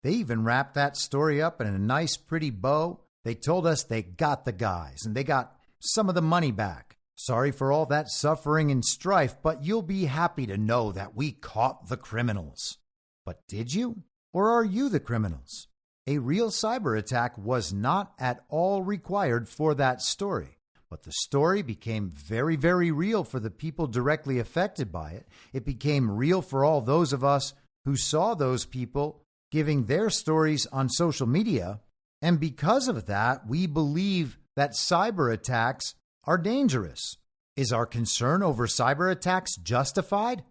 E: They even wrapped that story up in a nice, pretty bow. They told us they got the guys, and they got some of the money back. Sorry for all that suffering and strife, but you'll be happy to know that we caught the criminals. But did you? Or are you the criminals? A real cyber attack was not at all required for that story. But the story became very, very real for the people directly affected by it. It became real for all those of us who saw those people giving their stories on social media. And because of that, we believe that cyber attacks are dangerous. Is our concern over cyber attacks justified?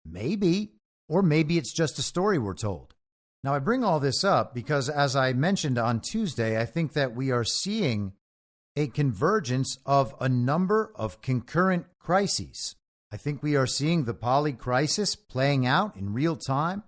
E: Maybe. Or maybe it's just a story we're told. Now, I bring all this up because, as I mentioned on Tuesday, I think that we are seeing a convergence of a number of concurrent crises. I think we are seeing the Polycrisis playing out in real time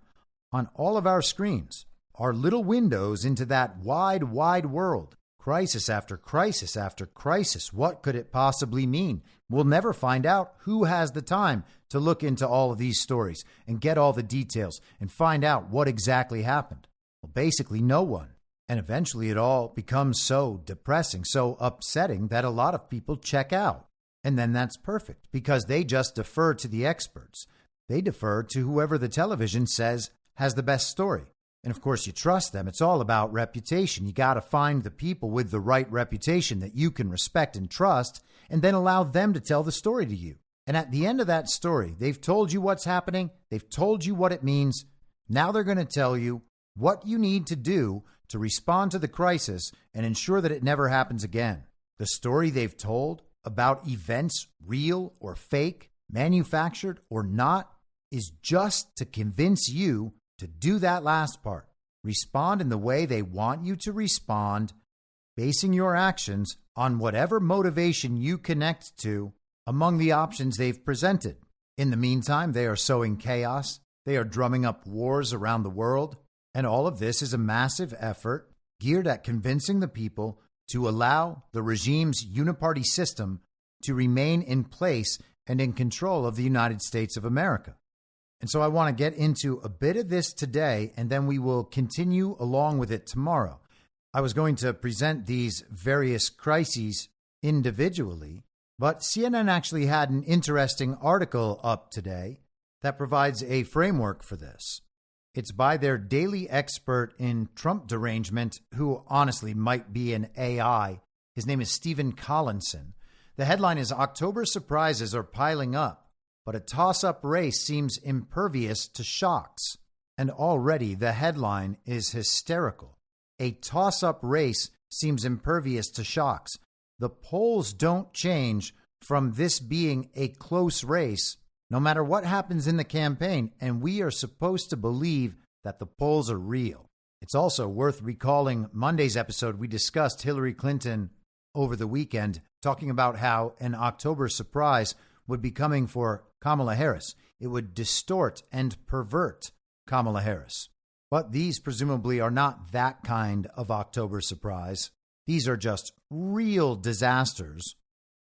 E: on all of our screens, our little windows into that wide, wide world. Crisis after crisis after crisis. What could it possibly mean? We'll never find out. Who has the time to look into all of these stories and get all the details and find out what exactly happened? Well, basically no one. And eventually it all becomes so depressing, so upsetting that a lot of people check out. And then that's perfect because they just defer to the experts. They defer to whoever the television says has the best story. And of course, you trust them. It's all about reputation. You got to find the people with the right reputation that you can respect and trust, and then allow them to tell the story to you. And at the end of that story, they've told you what's happening. They've told you what it means. Now they're going to tell you what you need to do to respond to the crisis and ensure that it never happens again. The story they've told about events, real or fake, manufactured or not, is just to convince you to do that last part. Respond in the way they want you to respond, basing your actions on whatever motivation you connect to among the options they've presented. In the meantime, they are sowing chaos. They are drumming up wars around the world. And all of this is a massive effort geared at convincing the people to allow the regime's uniparty system to remain in place and in control of the United States of America. And so I want to get into a bit of this today, and then we will continue along with it tomorrow. I was going to present these various crises individually, but CNN actually had an interesting article up today that provides a framework for this. It's by their daily expert in Trump derangement, who honestly might be an AI. His name is Stephen Collinson. The headline is October surprises are piling up, but a toss-up race seems impervious to shocks. And already the headline is hysterical. A toss-up race seems impervious to shocks. The polls don't change from this being a close race, no matter what happens in the campaign, and we are supposed to believe that the polls are real. It's also worth recalling Monday's episode. We discussed Hillary Clinton over the weekend, talking about how an October surprise would be coming for Kamala Harris. It would distort and pervert Kamala Harris. But these presumably are not that kind of October surprise. These are just real disasters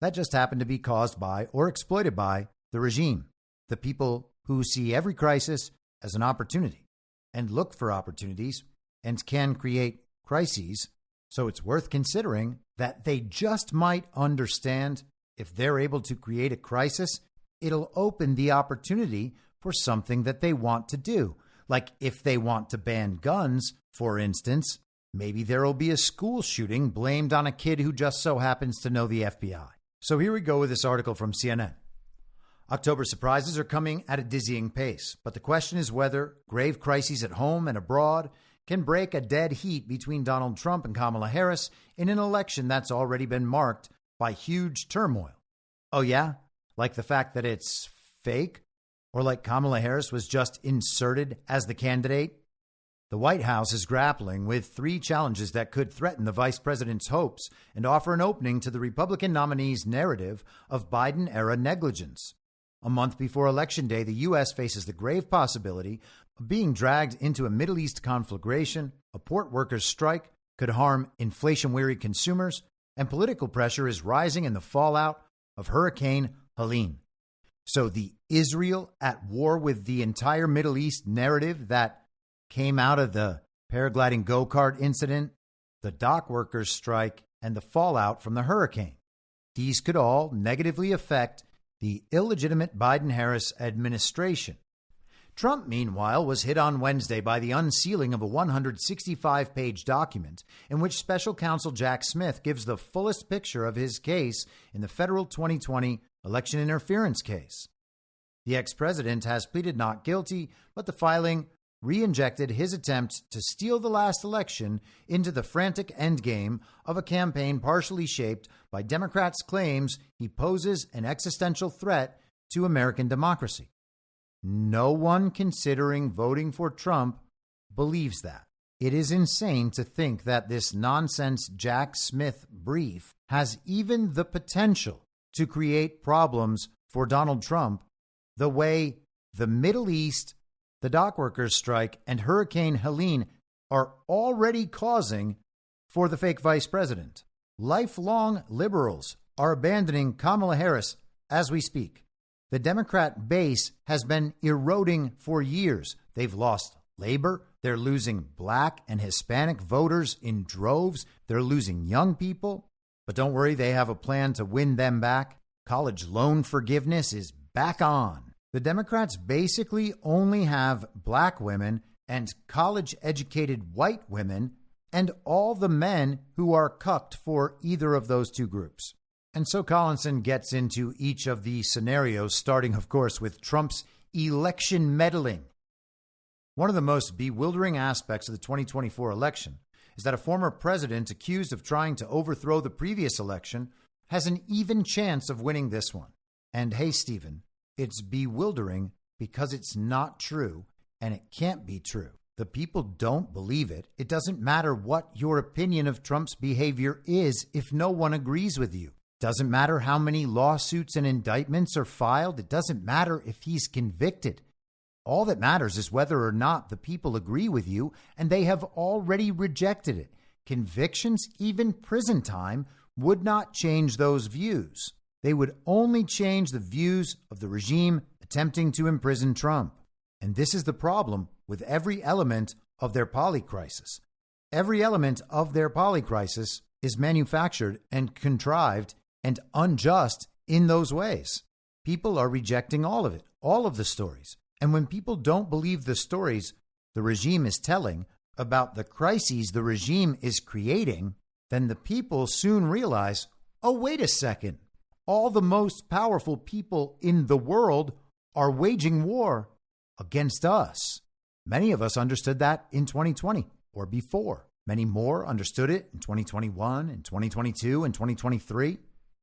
E: that just happen to be caused by or exploited by the regime, the people who see every crisis as an opportunity and look for opportunities and can create crises. So it's worth considering that they just might understand if they're able to create a crisis, it'll open the opportunity for something that they want to do. Like if they want to ban guns, for instance, maybe there'll be a school shooting blamed on a kid who just so happens to know the FBI. So here we go with this article from CNN. October surprises are coming at a dizzying pace, but the question is whether grave crises at home and abroad can break a dead heat between Donald Trump and Kamala Harris in an election that's already been marked by huge turmoil. Oh yeah? Like the fact that it's fake? Or like Kamala Harris was just inserted as the candidate? The White House is grappling with three challenges that could threaten the vice president's hopes and offer an opening to the Republican nominee's narrative of Biden-era negligence. A month before Election Day, the U.S. faces the grave possibility of being dragged into a Middle East conflagration, a port workers' strike could harm inflation-weary consumers, and political pressure is rising in the fallout of Hurricane Helene. So the Israel at war with the entire Middle East narrative that came out of the paragliding go-kart incident, the dock workers' strike, and the fallout from the hurricane. These could all negatively affect the illegitimate Biden-Harris administration. Trump, meanwhile, was hit on Wednesday by the unsealing of a 165-page document in which special counsel Jack Smith gives the fullest picture of his case in the federal 2020 election interference case. The ex-president has pleaded not guilty, but the filing re-injected his attempt to steal the last election into the frantic endgame of a campaign partially shaped by Democrats' claims he poses an existential threat to American democracy. No one considering voting for Trump believes that. It is insane to think that this nonsense Jack Smith brief has even the potential to create problems for Donald Trump the way the Middle East, the dock workers' strike, and Hurricane Helene are already causing for the fake vice president. Lifelong liberals are abandoning Kamala Harris as we speak. The Democrat base has been eroding for years. They've lost labor. They're losing black and Hispanic voters in droves. They're losing young people. But don't worry, they have a plan to win them back. College loan forgiveness is back on. The Democrats basically only have black women and college-educated white women and all the men who are cucked for either of those two groups. And so Collinson gets into each of these scenarios, starting, of course, with Trump's election meddling. One of the most bewildering aspects of the 2024 election is that a former president accused of trying to overthrow the previous election has an even chance of winning this one. And hey, Stephen, it's bewildering because it's not true and it can't be true. The people don't believe it. It doesn't matter what your opinion of Trump's behavior is if no one agrees with you. Doesn't matter how many lawsuits and indictments are filed. It doesn't matter if he's convicted. All that matters is whether or not the people agree with you, and they have already rejected it. Convictions, even prison time, would not change those views. They would only change the views of the regime attempting to imprison Trump. And this is the problem with every element of their polycrisis. Every element of their polycrisis is manufactured and contrived and unjust in those ways. People are rejecting all of it, all of the stories. And when people don't believe the stories the regime is telling about the crises the regime is creating, then the people soon realize, oh, wait a second. All the most powerful people in the world are waging war against us. Many of us understood that in 2020 or before. Many more understood it in 2021, in 2022, and 2023.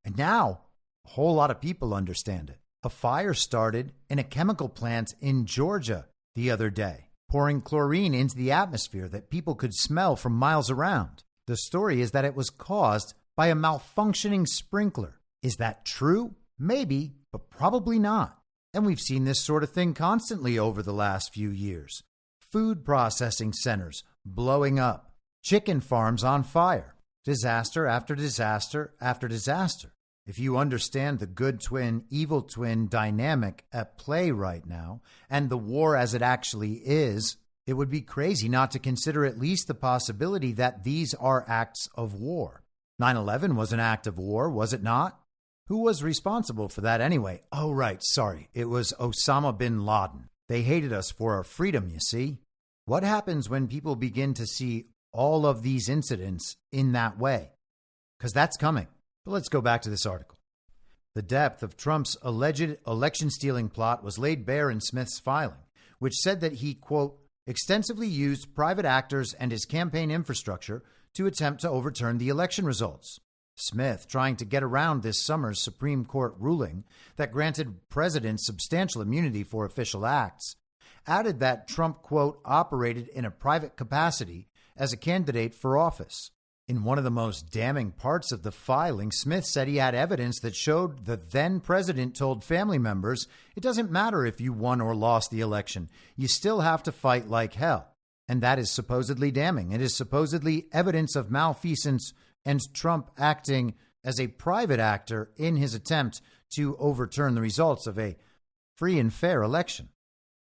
E: And now, a whole lot of people understand it. A fire started in a chemical plant in Georgia the other day, pouring chlorine into the atmosphere that people could smell from miles around. The story is that it was caused by a malfunctioning sprinkler. Is that true? Maybe, but probably not. And we've seen this sort of thing constantly over the last few years. Food processing centers blowing up, chicken farms on fire, disaster after disaster after disaster. If you understand the good twin, evil twin dynamic at play right now, and the war as it actually is, it would be crazy not to consider at least the possibility that these are acts of war. 9/11 was an act of war, was it not? Who was responsible for that anyway? Oh, right, sorry. It was Osama bin Laden. They hated us for our freedom, you see. What happens when people begin to see all of these incidents in that way? Because that's coming. But let's go back to this article. The depth of Trump's alleged election-stealing plot was laid bare in Smith's filing, which said that he, quote, extensively used private actors and his campaign infrastructure to attempt to overturn the election results. Smith, trying to get around this summer's Supreme Court ruling that granted presidents substantial immunity for official acts, added that Trump, quote, operated in a private capacity as a candidate for office. In one of the most damning parts of the filing, Smith said he had evidence that showed the then president told family members, it doesn't matter if you won or lost the election, you still have to fight like hell. And that is supposedly damning. It is supposedly evidence of malfeasance and Trump acting as a private actor in his attempt to overturn the results of a free and fair election.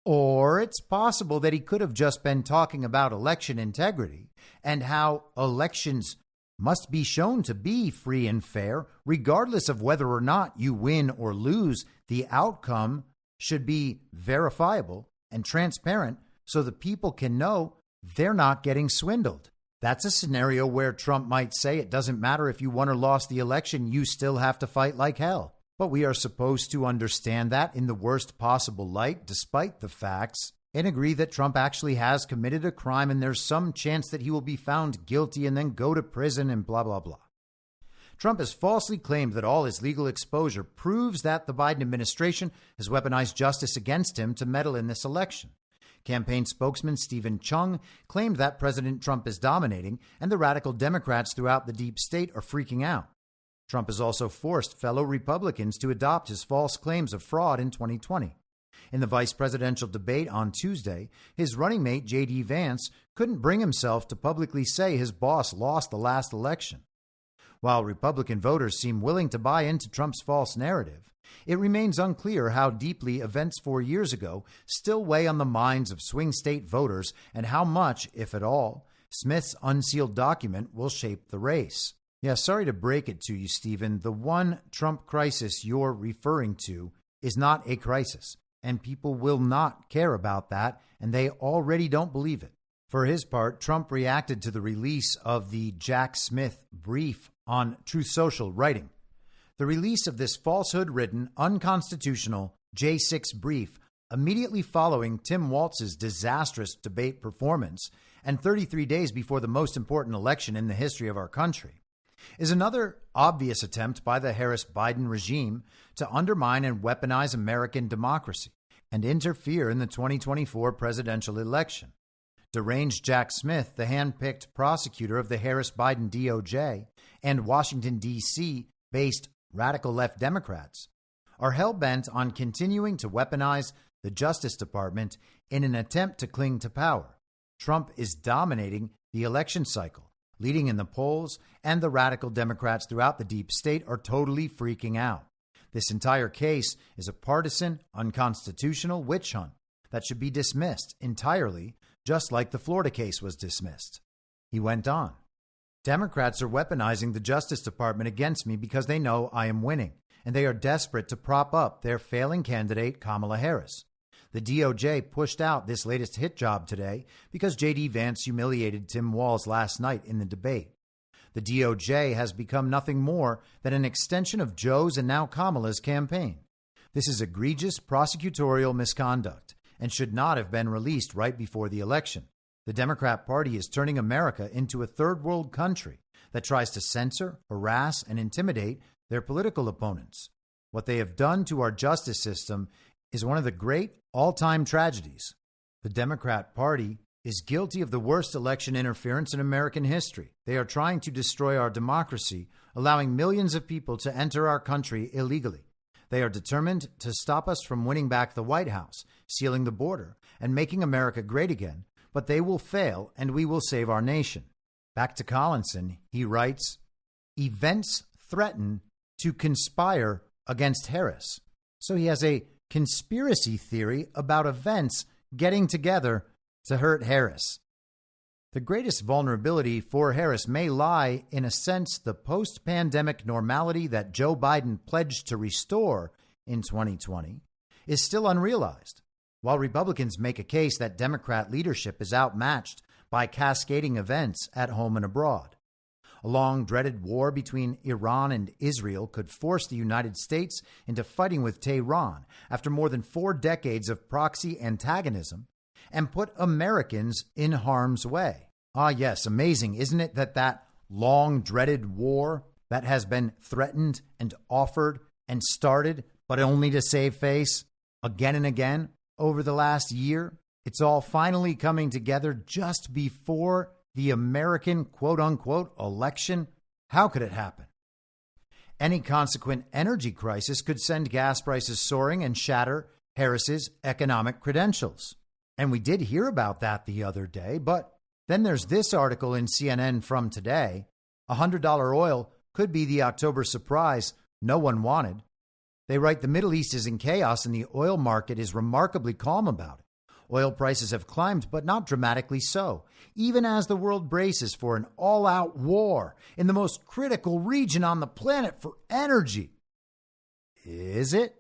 E: Or it's possible that he could have just been talking about election integrity and how elections must be shown to be free and fair, regardless of whether or not you win or lose. The outcome should be verifiable and transparent so the people can know they're not getting swindled. That's a scenario where Trump might say it doesn't matter if you won or lost the election, you still have to fight like hell. But we are supposed to understand that in the worst possible light, despite the facts, and agree that Trump actually has committed a crime and there's some chance that he will be found guilty and then go to prison and blah, blah, blah. Trump has falsely claimed that all his legal exposure proves that the Biden administration has weaponized justice against him to meddle in this election. Campaign spokesman Stephen Chung claimed that President Trump is dominating and the radical Democrats throughout the deep state are freaking out. Trump has also forced fellow Republicans to adopt his false claims of fraud in 2020. In the vice presidential debate on Tuesday, his running mate, JD Vance, couldn't bring himself to publicly say his boss lost the last election. While Republican voters seem willing to buy into Trump's false narrative, it remains unclear how deeply events 4 years ago still weigh on the minds of swing state voters and how much, if at all, Smith's unsealed document will shape the race. Yeah, sorry to break it to you, Stephen. The one Trump crisis you're referring to is not a crisis, and people will not care about that, and they already don't believe it. For his part, Trump reacted to the release of the Jack Smith brief on Truth Social, writing, the release of this falsehood-ridden, unconstitutional J6 brief immediately following Tim Walz's disastrous debate performance and 33 days before the most important election in the history of our country is another obvious attempt by the Harris-Biden regime to undermine and weaponize American democracy and interfere in the 2024 presidential election. Deranged Jack Smith, the hand-picked prosecutor of the Harris-Biden DOJ and Washington, D.C.-based radical left Democrats, are hell-bent on continuing to weaponize the Justice Department in an attempt to cling to power. Trump is dominating the election cycle, leading in the polls, and the radical Democrats throughout the deep state are totally freaking out. This entire case is a partisan, unconstitutional witch hunt that should be dismissed entirely, just like the Florida case was dismissed. He went on, Democrats are weaponizing the Justice Department against me because they know I am winning, and they are desperate to prop up their failing candidate, Kamala Harris. The DOJ pushed out this latest hit job today because JD Vance humiliated Tim Walz last night in the debate. The DOJ has become nothing more than an extension of Joe's and now Kamala's campaign. This is egregious prosecutorial misconduct and should not have been released right before the election. The Democrat Party is turning America into a third world country that tries to censor, harass, and intimidate their political opponents. What they have done to our justice system is one of the great all-time tragedies. The Democrat Party is guilty of the worst election interference in American history. They are trying to destroy our democracy, allowing millions of people to enter our country illegally. They are determined to stop us from winning back the White House, sealing the border, and making America great again, but they will fail and we will save our nation. Back to Collinson, he writes, events threaten to conspire against Harris. So he has a conspiracy theory about events getting together to hurt Harris. The greatest vulnerability for Harris may lie, in a sense, the post-pandemic normality that Joe Biden pledged to restore in 2020 is still unrealized. While Republicans make a case that Democrat leadership is outmatched by cascading events at home and abroad. A long-dreaded war between Iran and Israel could force the United States into fighting with Tehran after more than 4 decades of proxy antagonism and put Americans in harm's way. Ah, yes, amazing, isn't it, that long-dreaded war that has been threatened and offered and started, but only to save face again and again over the last year, it's all finally coming together just before the American quote-unquote election? How could it happen? Any consequent energy crisis could send gas prices soaring and shatter Harris's economic credentials. And we did hear about that the other day, but then there's this article in CNN from today. $100 oil could be the October surprise no one wanted. They write the Middle East is in chaos and the oil market is remarkably calm about it. Oil prices have climbed, but not dramatically so, even as the world braces for an all-out war in the most critical region on the planet for energy. Is it?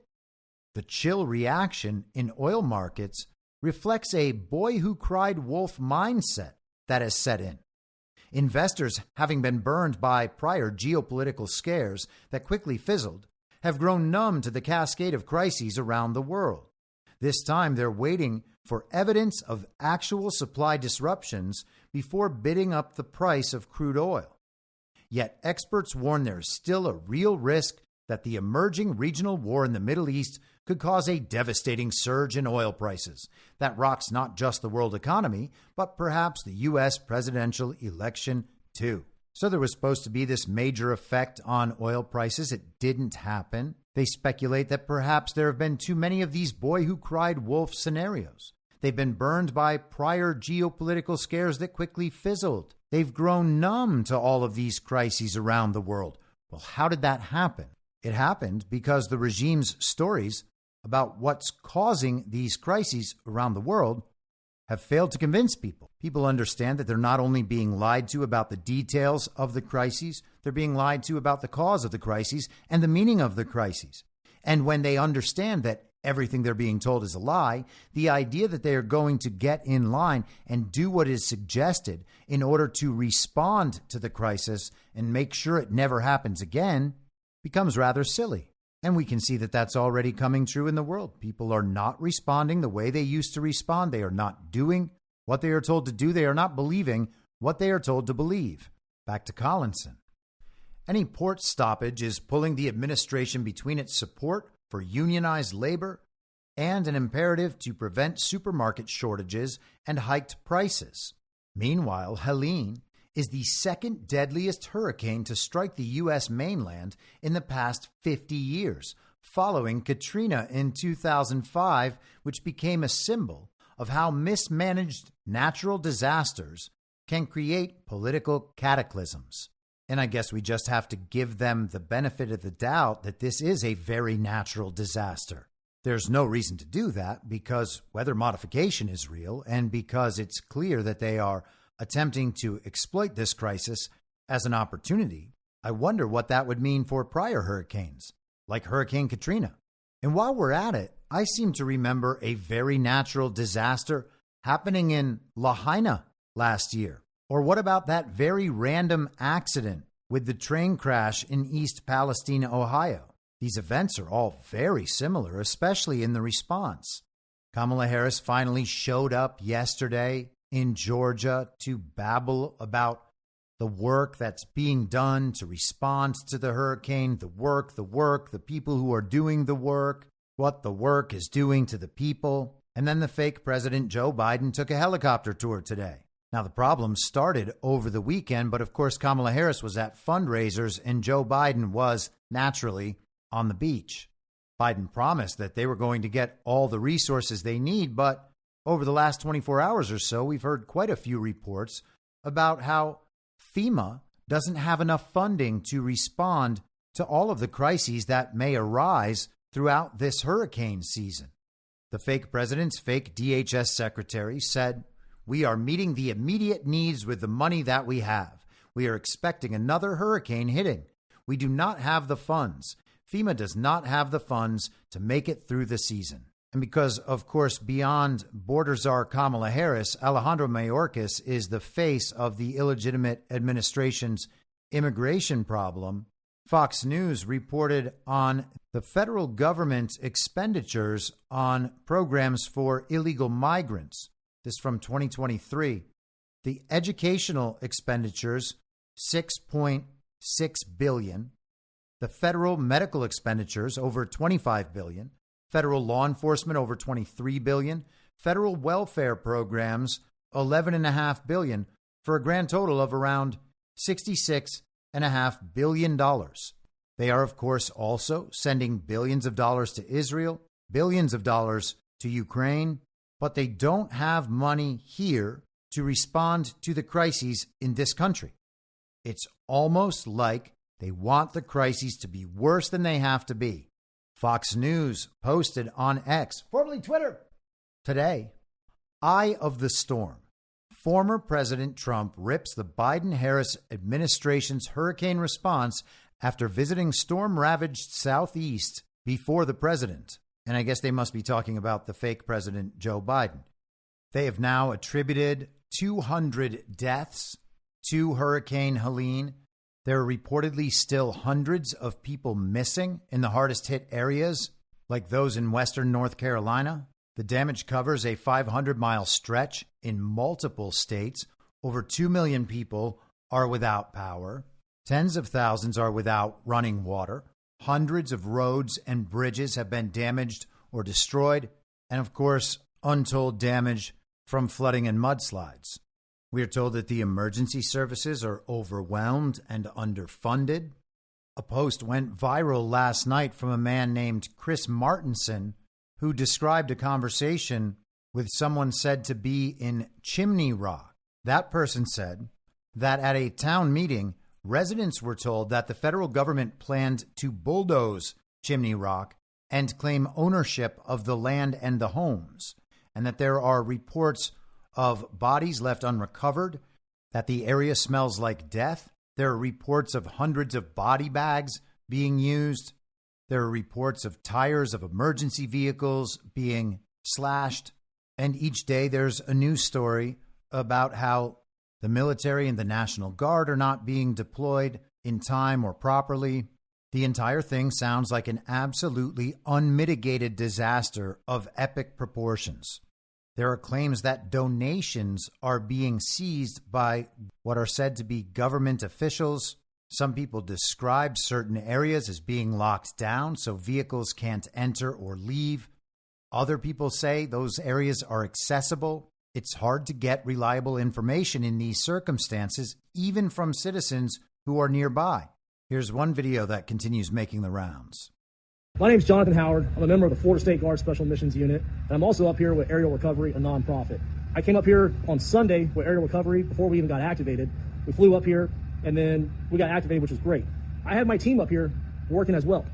E: The chill reaction in oil markets reflects a boy who cried wolf mindset that has set in. Investors, having been burned by prior geopolitical scares that quickly fizzled, have grown numb to the cascade of crises around the world. This time they're waiting for evidence of actual supply disruptions before bidding up the price of crude oil. Yet experts warn there is still a real risk that the emerging regional war in the Middle East could cause a devastating surge in oil prices that rocks not just the world economy, but perhaps the U.S. presidential election too. So there was supposed to be this major effect on oil prices. It didn't happen. They speculate that perhaps there have been too many of these boy who cried wolf scenarios. They've been burned by prior geopolitical scares that quickly fizzled. They've grown numb to all of these crises around the world. Well, how did that happen? It happened because the regime's stories about what's causing these crises around the world have failed to convince people. People understand that they're not only being lied to about the details of the crises, they're being lied to about the cause of the crises and the meaning of the crises. And when they understand that everything they're being told is a lie, the idea that they are going to get in line and do what is suggested in order to respond to the crisis and make sure it never happens again becomes rather silly. And we can see that that's already coming true in the world. People are not responding the way they used to respond. They are not doing what they are told to do. They are not believing what they are told to believe. Back to Collinson. Any port stoppage is pulling the administration between its support for unionized labor and an imperative to prevent supermarket shortages and hiked prices. Meanwhile, Helene is the second deadliest hurricane to strike the U.S. mainland in the past 50 years, following Katrina in 2005, which became a symbol of how mismanaged natural disasters can create political cataclysms. And I guess we just have to give them the benefit of the doubt that this is a very natural disaster. There's no reason to do that because weather modification is real and because it's clear that they are attempting to exploit this crisis as an opportunity. I wonder what that would mean for prior hurricanes. like Hurricane Katrina. And while we're at it, I seem to remember a very natural disaster happening in Lahaina last year. Or what about that very random accident with the train crash in East Palestine, Ohio? These events are all very similar, especially in the response. Kamala Harris finally showed up yesterday in Georgia to babble about the work that's being done to respond to the hurricane, the people who are doing the work, what the work is doing to the people. And then the fake President Joe Biden took a helicopter tour today. Now, the problem started over the weekend, but of course, Kamala Harris was at fundraisers and Joe Biden was naturally on the beach. Biden promised that they were going to get all the resources they need, but over the last 24 hours or so, we've heard quite a few reports about how FEMA doesn't have enough funding to respond to all of the crises that may arise throughout this hurricane season. The fake president's fake DHS secretary said, "We are meeting the immediate needs with the money that we have. We are expecting another hurricane hitting. We do not have the funds. FEMA does not have the funds to make it through the season." And because, of course, beyond border czar Kamala Harris, Alejandro Mayorkas is the face of the illegitimate administration's immigration problem, Fox News reported on the federal government's expenditures on programs for illegal migrants. This from 2023. The educational expenditures, $6.6 billion. The federal medical expenditures, over $25 billion. Federal law enforcement, over $23 billion. Federal welfare programs, $11.5 billion, for a grand total of around $66.5 billion. They are, of course, also sending billions of dollars to Israel, billions of dollars to Ukraine, but they don't have money here to respond to the crises in this country. It's almost like they want the crises to be worse than they have to be. Fox News posted on X, formerly Twitter, today, Eye of the Storm. Former President Trump rips the Biden-Harris administration's hurricane response after visiting storm-ravaged Southeast before the president. And I guess they must be talking about the fake President Joe Biden. They have now attributed 200 deaths to Hurricane Helene. There are reportedly still hundreds of people missing in the hardest hit areas, like those in western North Carolina. The damage covers a 500-mile stretch in multiple states. Over 2 million people are without power. Tens of thousands are without running water. Hundreds of roads and bridges have been damaged or destroyed. And of course, untold damage from flooding and mudslides. We are told that the emergency services are overwhelmed and underfunded. A post went viral last night from a man named Chris Martinson, who described a conversation with someone said to be in Chimney Rock. That person said that at a town meeting, residents were told that the federal government planned to bulldoze Chimney Rock and claim ownership of the land and the homes, and that there are reports of bodies left unrecovered, that the area smells like death. There are reports of hundreds of body bags being used. There are reports of tires of emergency vehicles being slashed. And each day there's a news story about how the military and the National Guard are not being deployed in time or properly. The entire thing sounds like an absolutely unmitigated disaster of epic proportions. There are claims that donations are being seized by what are said to be government officials. Some people describe certain areas as being locked down so vehicles can't enter or leave. Other people say those areas are accessible. It's hard to get reliable information in these circumstances, even from citizens who are nearby. Here's one video that continues making the rounds.
F: My name is Jonathan Howard. I'm a member of the Florida State Guard Special Missions Unit, and I'm also up here with Aerial Recovery, a nonprofit. I came up here on Sunday with Aerial Recovery before we even got activated. We flew up here, and then we got activated, which was great. I had my team up here working as well.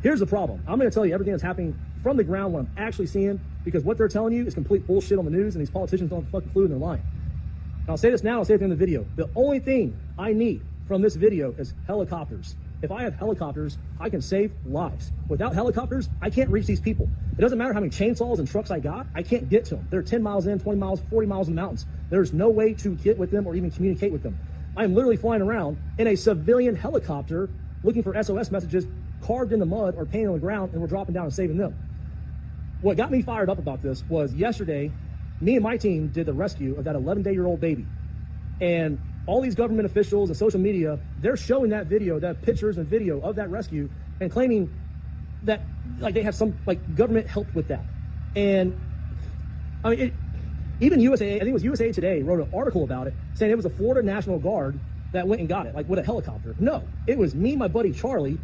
F: Here's the problem. I'm going to tell you everything that's happening from the ground, what I'm actually seeing, because what they're telling you is complete bullshit on the news, and these politicians don't have a fucking clue and they're lying. And I'll say this now, I'll say it at the end of the video. The only thing I need from this video is helicopters. If I have helicopters, I can save lives. Without helicopters, I can't reach these people. It doesn't matter how many chainsaws and trucks I got, I can't get to them. They're 10 miles in, 20 miles, 40 miles in the mountains. There's no way to get with them or even communicate with them. I'm literally flying around in a civilian helicopter looking for SOS messages carved in the mud or painted on the ground, and we're dropping down and saving them. What got me fired up about this was yesterday, me and my team did the rescue of that 11-day-old baby. And all these government officials and social media, they're showing that video, that pictures and video of that rescue, and claiming that like they have some like government helped with that. And I mean, even USA, I think it was USA Today, wrote an article about it saying it was a Florida National Guard that went and got it, like with a helicopter. No, it was me, my buddy Charlie,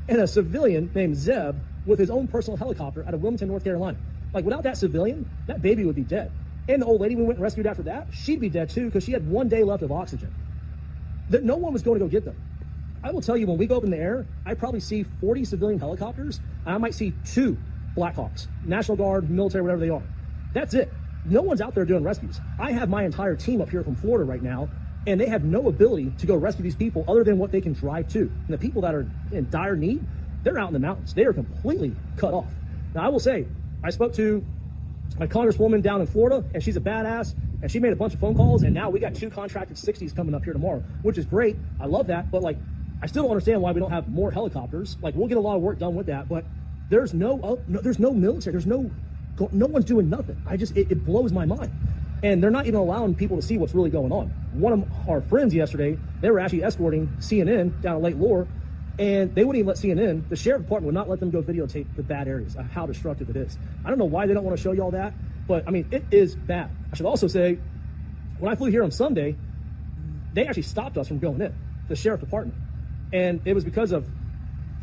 F: and a civilian named Zeb with his own personal helicopter out of Wilmington, North Carolina. Like without that civilian, that baby would be dead. And the old lady we went and rescued after that, she'd be dead too because she had 1 day left of oxygen. That no one was going to go get them. I will tell you, when we go up in the air, I probably see 40 civilian helicopters, and I might see 2 Blackhawks, National Guard, military, whatever they are. That's it. No one's out there doing rescues. I have my entire team up here from Florida right now, and they have no ability to go rescue these people other than what they can drive to. And the people that are in dire need, they're out in the mountains. They are completely cut off. Now, I will say, I spoke to my congresswoman down in Florida, and she's a badass, and she made a bunch of phone calls, and now we got 2 contracted 60s coming up here tomorrow, which is great. I love that, but like, I still don't understand why we don't have more helicopters. Like, we'll get a lot of work done with that, but there's no military. There's no one's doing nothing. It blows my mind. And they're not even allowing people to see what's really going on. One of our friends yesterday, they were actually escorting CNN down at Lake Lure, and they wouldn't even let CNN, the sheriff department would not let them go videotape the bad areas, of how destructive it is. I don't know why they don't want to show you all that, but I mean, it is bad. I should also say, when I flew here on Sunday, they actually stopped us from going in, the sheriff department. And it was because of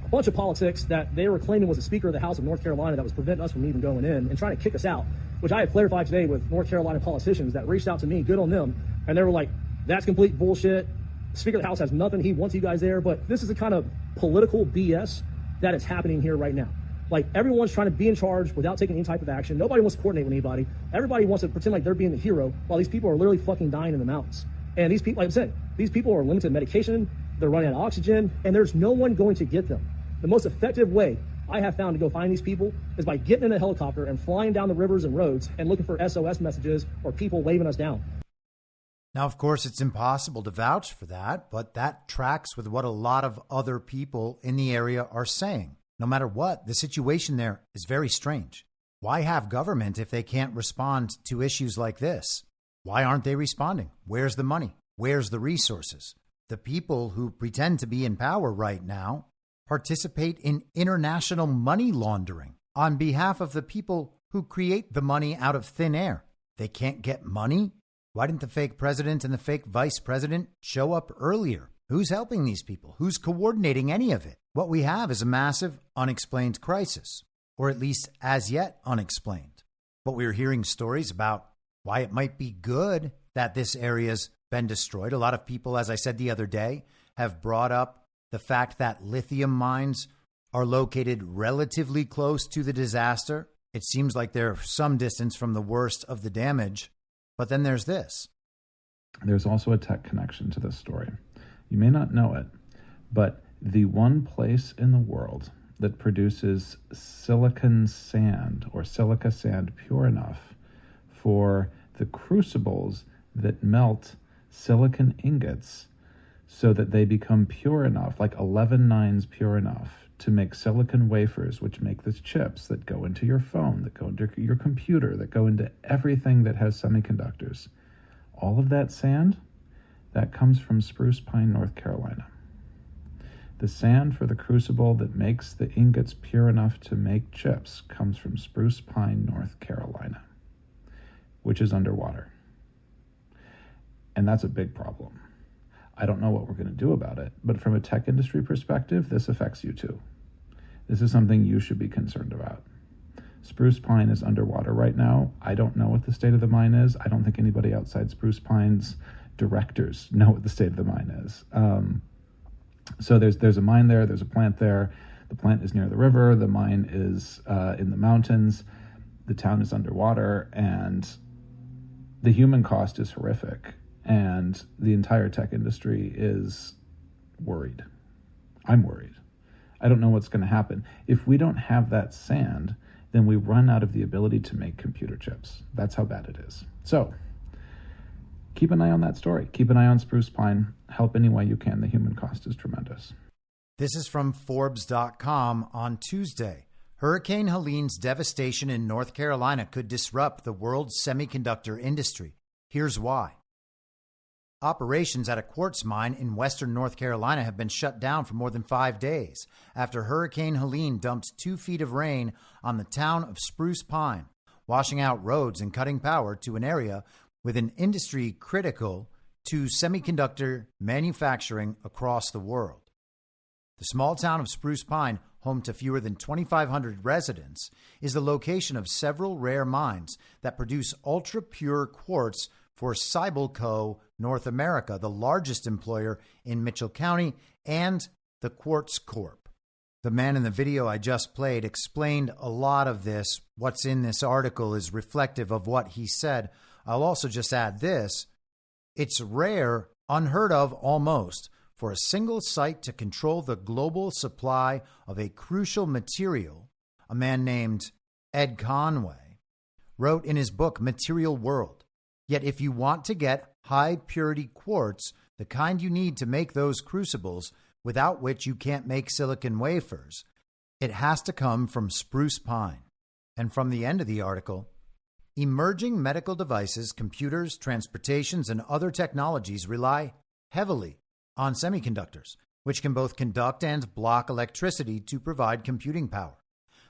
F: a bunch of politics that they were claiming was the Speaker of the House of North Carolina that was preventing us from even going in and trying to kick us out, which I have clarified today with North Carolina politicians that reached out to me, good on them, and they were like, that's complete bullshit. Speaker of the House has nothing. He wants you guys there. But this is the kind of political BS that is happening here right now. Like, everyone's trying to be in charge without taking any type of action. Nobody wants to coordinate with anybody. Everybody wants to pretend like they're being the hero while these people are literally fucking dying in the mountains. And these people, like I said, these people are limited medication. They're running out of oxygen, and there's no one going to get them. The most effective way I have found to go find these people is by getting in a helicopter and flying down the rivers and roads and looking for SOS messages or people waving us down.
E: Now, of course, it's impossible to vouch for that, but that tracks with what a lot of other people in the area are saying. No matter what, the situation there is very strange. Why have government if they can't respond to issues like this? Why aren't they responding? Where's the money? Where's the resources? The people who pretend to be in power right now participate in international money laundering on behalf of the people who create the money out of thin air. They can't get money? Why didn't the fake president and the fake vice president show up earlier? Who's helping these people? Who's coordinating any of it? What we have is a massive unexplained crisis, or at least as yet unexplained. But we're hearing stories about why it might be good that this area's been destroyed. A lot of people, as I said the other day, have brought up the fact that lithium mines are located relatively close to the disaster. It seems like they're some distance from the worst of the damage. But then there's this.
G: There's also a tech connection to this story. You may not know it, but the one place in the world that produces silicon sand or silica sand pure enough for the crucibles that melt silicon ingots so that they become pure enough, like 11 nines pure enough, to make silicon wafers, which make the chips that go into your phone, that go into your computer, that go into everything that has semiconductors. All of that sand, that comes from Spruce Pine, North Carolina. The sand for the crucible that makes the ingots pure enough to make chips comes from Spruce Pine, North Carolina, which is underwater. And that's a big problem. I don't know what we're going to do about it, but from a tech industry perspective, this affects you too. This is something you should be concerned about. Spruce Pine is underwater right now. I don't know what the state of the mine is. I don't think anybody outside Spruce Pine's directors know what the state of the mine is. So there's a mine there, there's a plant there. The plant is near the river, the mine is in the mountains, the town is underwater, and the human cost is horrific. And the entire tech industry is worried. I'm worried. I don't know what's going to happen. If we don't have that sand, then we run out of the ability to make computer chips. That's how bad it is. So keep an eye on that story. Keep an eye on spruce pine. Help any way you can. The human cost is tremendous.
E: This is from Forbes.com on Tuesday. Hurricane Helene's devastation in North Carolina could disrupt the world's semiconductor industry. Here's why. Operations at a quartz mine in western North Carolina have been shut down for more than 5 days after Hurricane Helene dumped 2 feet of rain on the town of Spruce Pine, washing out roads and cutting power to an area with an industry critical to semiconductor manufacturing across the world. The small town of Spruce Pine, home to fewer than 2,500 residents, is the location of several rare mines that produce ultra-pure quartz for Cybelco North America, the largest employer in Mitchell County, and the Quartz Corp. The man in the video I just played explained a lot of this. What's in this article is reflective of what he said. I'll also just add this. It's rare, unheard of almost, for a single site to control the global supply of a crucial material. A man named Ed Conway wrote in his book, Material World. Yet if you want to get high-purity quartz, the kind you need to make those crucibles, without which you can't make silicon wafers, it has to come from spruce pine. And from the end of the article, emerging medical devices, computers, transportations, and other technologies rely heavily on semiconductors, which can both conduct and block electricity to provide computing power.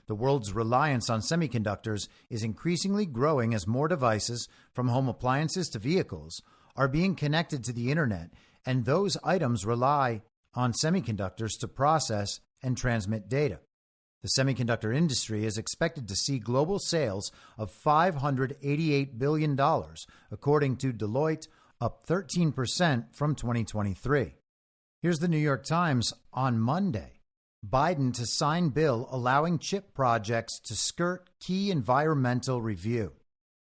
E: The world's reliance on semiconductors is increasingly growing as more devices, from home appliances to vehicles, are being connected to the internet, and those items rely on semiconductors to process and transmit data. The semiconductor industry is expected to see global sales of $588 billion, according to Deloitte, up 13% from 2023. Here's the New York Times on Monday. Biden to sign bill allowing chip projects to skirt key environmental review.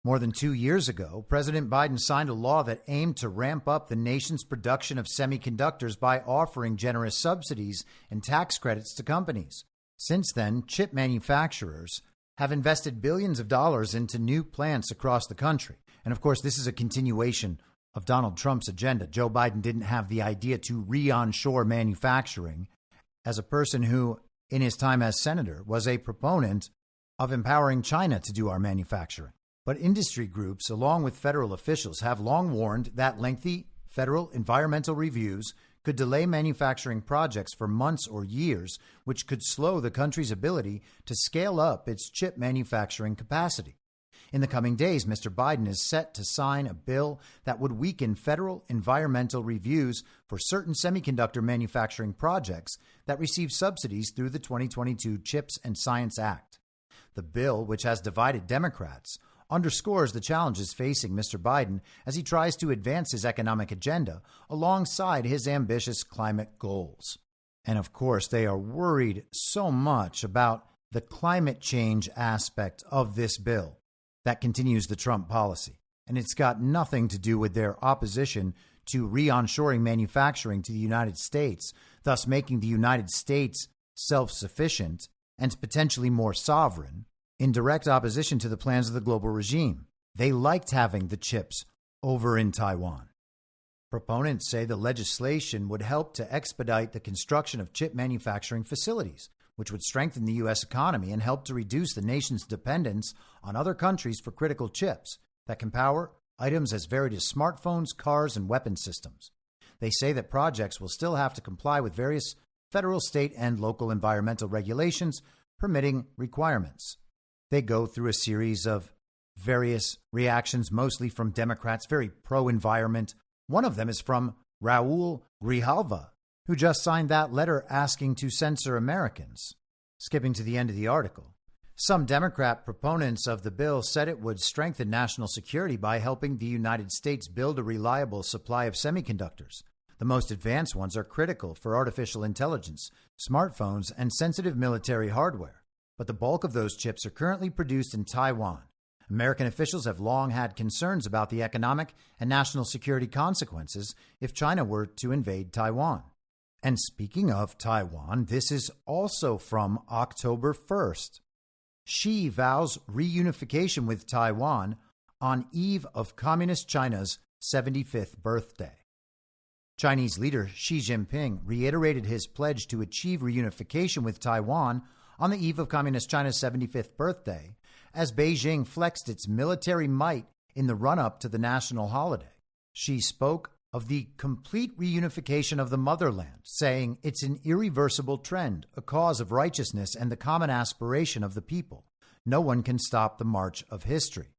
E: More than 2 years ago, President Biden signed a law that aimed to ramp up the nation's production of semiconductors by offering generous subsidies and tax credits to companies. Since then, chip manufacturers have invested billions of dollars into new plants across the country. And of course, this is a continuation of Donald Trump's agenda. Joe Biden didn't have the idea to re-onshore manufacturing. As a person who, in his time as senator, was a proponent of empowering China to do our manufacturing. But industry groups, along with federal officials, have long warned that lengthy federal environmental reviews could delay manufacturing projects for months or years, which could slow the country's ability to scale up its chip manufacturing capacity. In the coming days, Mr. Biden is set to sign a bill that would weaken federal environmental reviews for certain semiconductor manufacturing projects that receive subsidies through the 2022 CHIPS and Science Act. The bill, which has divided Democrats, underscores the challenges facing Mr. Biden as he tries to advance his economic agenda alongside his ambitious climate goals. And of course, they are worried so much about the climate change aspect of this bill that continues the Trump policy. And it's got nothing to do with their opposition to re-onshoring manufacturing to the United States, thus making the United States self-sufficient and potentially more sovereign, in direct opposition to the plans of the global regime. They liked having the chips over in Taiwan. Proponents say the legislation would help to expedite the construction of chip manufacturing facilities, which would strengthen the U.S. economy and help to reduce the nation's dependence on other countries for critical chips that can power items as varied as smartphones, cars, and weapon systems. They say that projects will still have to comply with various federal, state, and local environmental regulations, permitting requirements. They go through a series of various reactions, mostly from Democrats, very pro-environment. One of them is from Raul Grijalva, who just signed that letter asking to censor Americans. Skipping to the end of the article. Some Democrat proponents of the bill said it would strengthen national security by helping the United States build a reliable supply of semiconductors. The most advanced ones are critical for artificial intelligence, smartphones, and sensitive military hardware. But the bulk of those chips are currently produced in Taiwan. American officials have long had concerns about the economic and national security consequences if China were to invade Taiwan. And speaking of Taiwan, this is also from October 1st. Xi vows reunification with Taiwan on eve of Communist China's 75th birthday. Chinese leader Xi Jinping reiterated his pledge to achieve reunification with Taiwan on the eve of Communist China's 75th birthday, as Beijing flexed its military might in the run-up to the national holiday. Xi spoke of the complete reunification of the motherland, saying it's an irreversible trend, a cause of righteousness and the common aspiration of the people. No one can stop the march of history.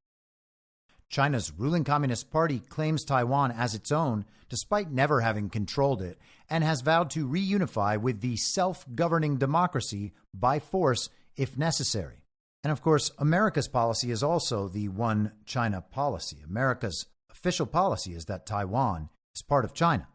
E: China's ruling Communist Party claims Taiwan as its own, despite never having controlled it, and has vowed to reunify with the self-governing democracy by force if necessary. And of course, America's policy is also the one China policy. America's official policy is that Taiwan is part of China.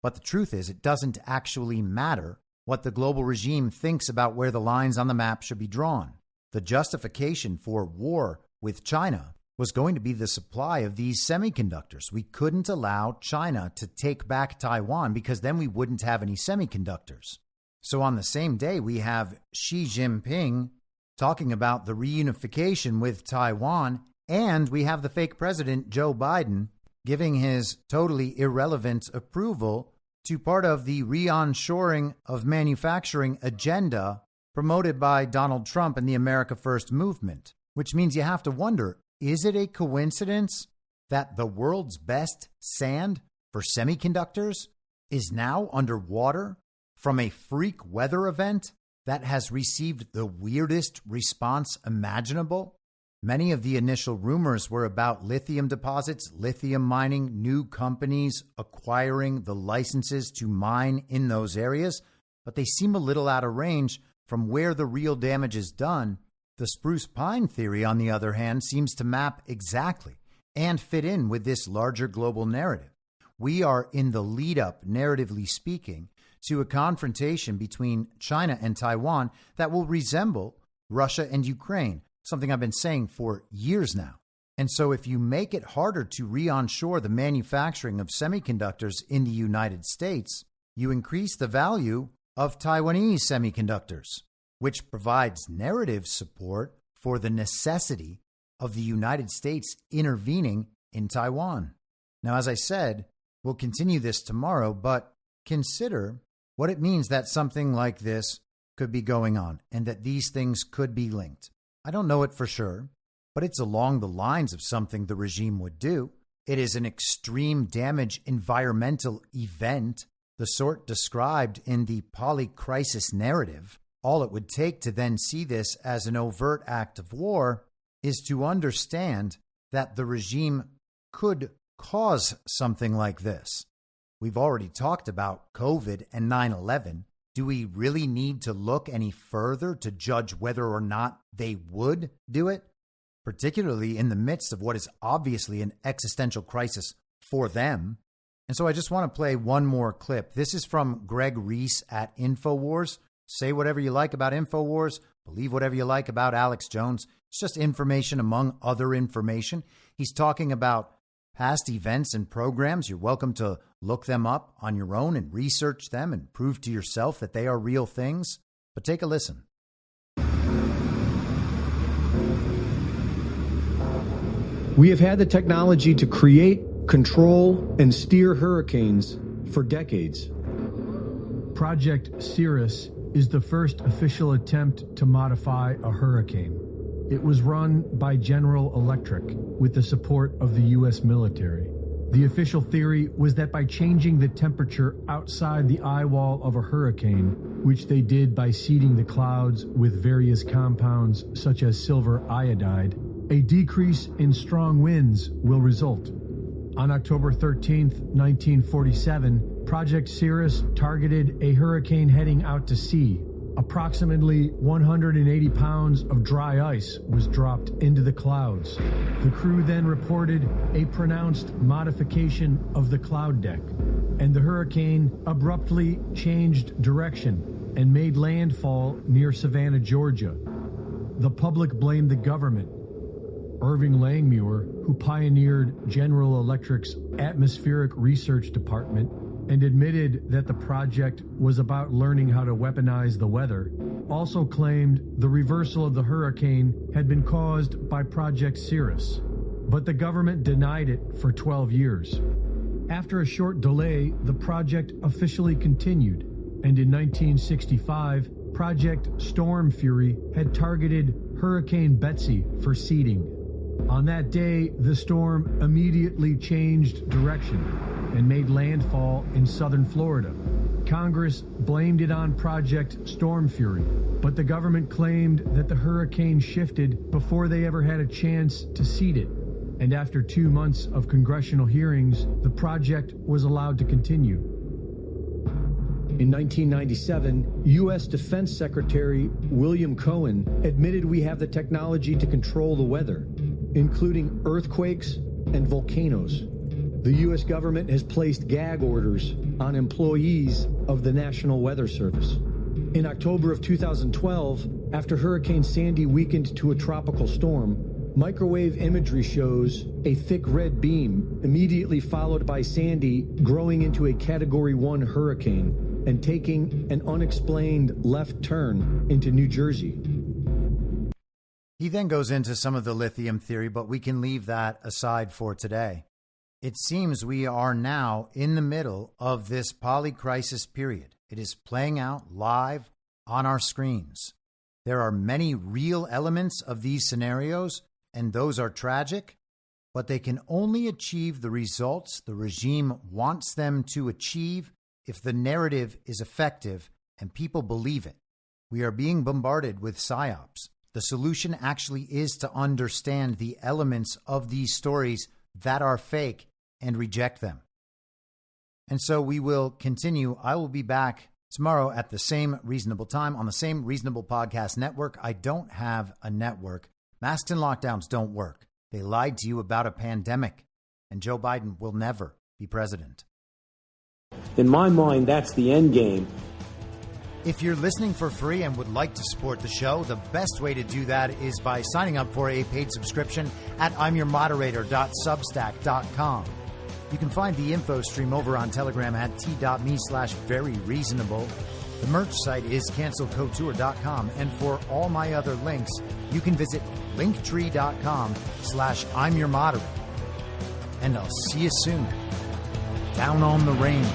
E: But the truth is, it doesn't actually matter what the global regime thinks about where the lines on the map should be drawn. The justification for war with China was going to be the supply of these semiconductors. We couldn't allow China to take back Taiwan because then we wouldn't have any semiconductors. So on the same day, we have Xi Jinping talking about the reunification with Taiwan, and we have the fake president, Joe Biden, giving his totally irrelevant approval to part of the re-onshoring of manufacturing agenda promoted by Donald Trump and the America First movement, which means you have to wonder, is it a coincidence that the world's best sand for semiconductors is now underwater from a freak weather event that has received the weirdest response imaginable? Many of the initial rumors were about lithium deposits, lithium mining, new companies acquiring the licenses to mine in those areas, but they seem a little out of range from where the real damage is done. The spruce pine theory, on the other hand, seems to map exactly and fit in with this larger global narrative. We are in the lead up, narratively speaking, to a confrontation between China and Taiwan that will resemble Russia and Ukraine, something I've been saying for years now. And so if you make it harder to re-onshore the manufacturing of semiconductors in the United States, you increase the value of Taiwanese semiconductors, which provides narrative support for the necessity of the United States intervening in Taiwan. Now, as I said, we'll continue this tomorrow, but consider what it means that something like this could be going on and that these things could be linked. I don't know it for sure, but it's along the lines of something the regime would do. It is an extreme damage environmental event, the sort described in the Polycrisis narrative. All it would take to then see this as an overt act of war is to understand that the regime could cause something like this. We've already talked about COVID and 9/11. Do we really need to look any further to judge whether or not they would do it, particularly in the midst of what is obviously an existential crisis for them? And so I just want to play one more clip. This is from Greg Reese at InfoWars. Say whatever you like about InfoWars. Believe whatever you like about Alex Jones. It's just information among other information. He's talking about past events and programs. You're welcome to look them up on your own and research them and prove to yourself that they are real things. But take a listen.
H: We have had the technology to create, control, and steer hurricanes for decades.
I: Project Cirrus is the first official attempt to modify a hurricane. It was run by General Electric with the support of the U.S. military. The official theory was that by changing the temperature outside the eye wall of a hurricane, which they did by seeding the clouds with various compounds such as silver iodide, a decrease in strong winds will result. On October 13, 1947, Project Cirrus targeted a hurricane heading out to sea. Approximately 180 pounds of dry ice was dropped into the clouds. The crew then reported a pronounced modification of the cloud deck, and the hurricane abruptly changed direction and made landfall near Savannah, Georgia. The public blamed the government. Irving Langmuir, who pioneered General Electric's atmospheric research department, and admitted that the project was about learning how to weaponize the weather, also claimed the reversal of the hurricane had been caused by Project Cirrus, but the government denied it for 12 years. After a short delay, the project officially continued, and in 1965, Project Storm Fury had targeted Hurricane Betsy for seeding. On that day, the storm immediately changed direction and made landfall in southern Florida. Congress blamed it on Project Storm Fury, but the government claimed that the hurricane shifted before they ever had a chance to seed it. And after 2 months of congressional hearings, the project was allowed to continue. In 1997, U.S. Defense Secretary William Cohen admitted we have the technology to control the weather, including earthquakes and volcanoes. The U.S. government has placed gag orders on employees of the National Weather Service. In October of 2012, after Hurricane Sandy weakened to a tropical storm, microwave imagery shows a thick red beam immediately followed by Sandy growing into a Category 1 hurricane and taking an unexplained left turn into New Jersey.
E: He then goes into some of the lithium theory, but we can leave that aside for today. It seems we are now in the middle of this polycrisis period. It is playing out live on our screens. There are many real elements of these scenarios, and those are tragic, but they can only achieve the results the regime wants them to achieve if the narrative is effective and people believe it. We are being bombarded with psyops. The solution actually is to understand the elements of these stories that are fake and reject them. And so we will continue. I will be back tomorrow at the same reasonable time on the same reasonable podcast network. I don't have a network. Masks and lockdowns don't work. They lied to you about a pandemic, and Joe Biden will never be president.
J: In my mind, that's the end game.
E: If you're listening for free and would like to support the show, the best way to do that is by signing up for a paid subscription at imyourmoderator.substack.com. You can find the info stream over on Telegram at t.me/veryreasonable. The merch site is cancelcouture.com, and for all my other links, you can visit linktree.com/imyourmoderator. And I'll see you soon. Down on the range.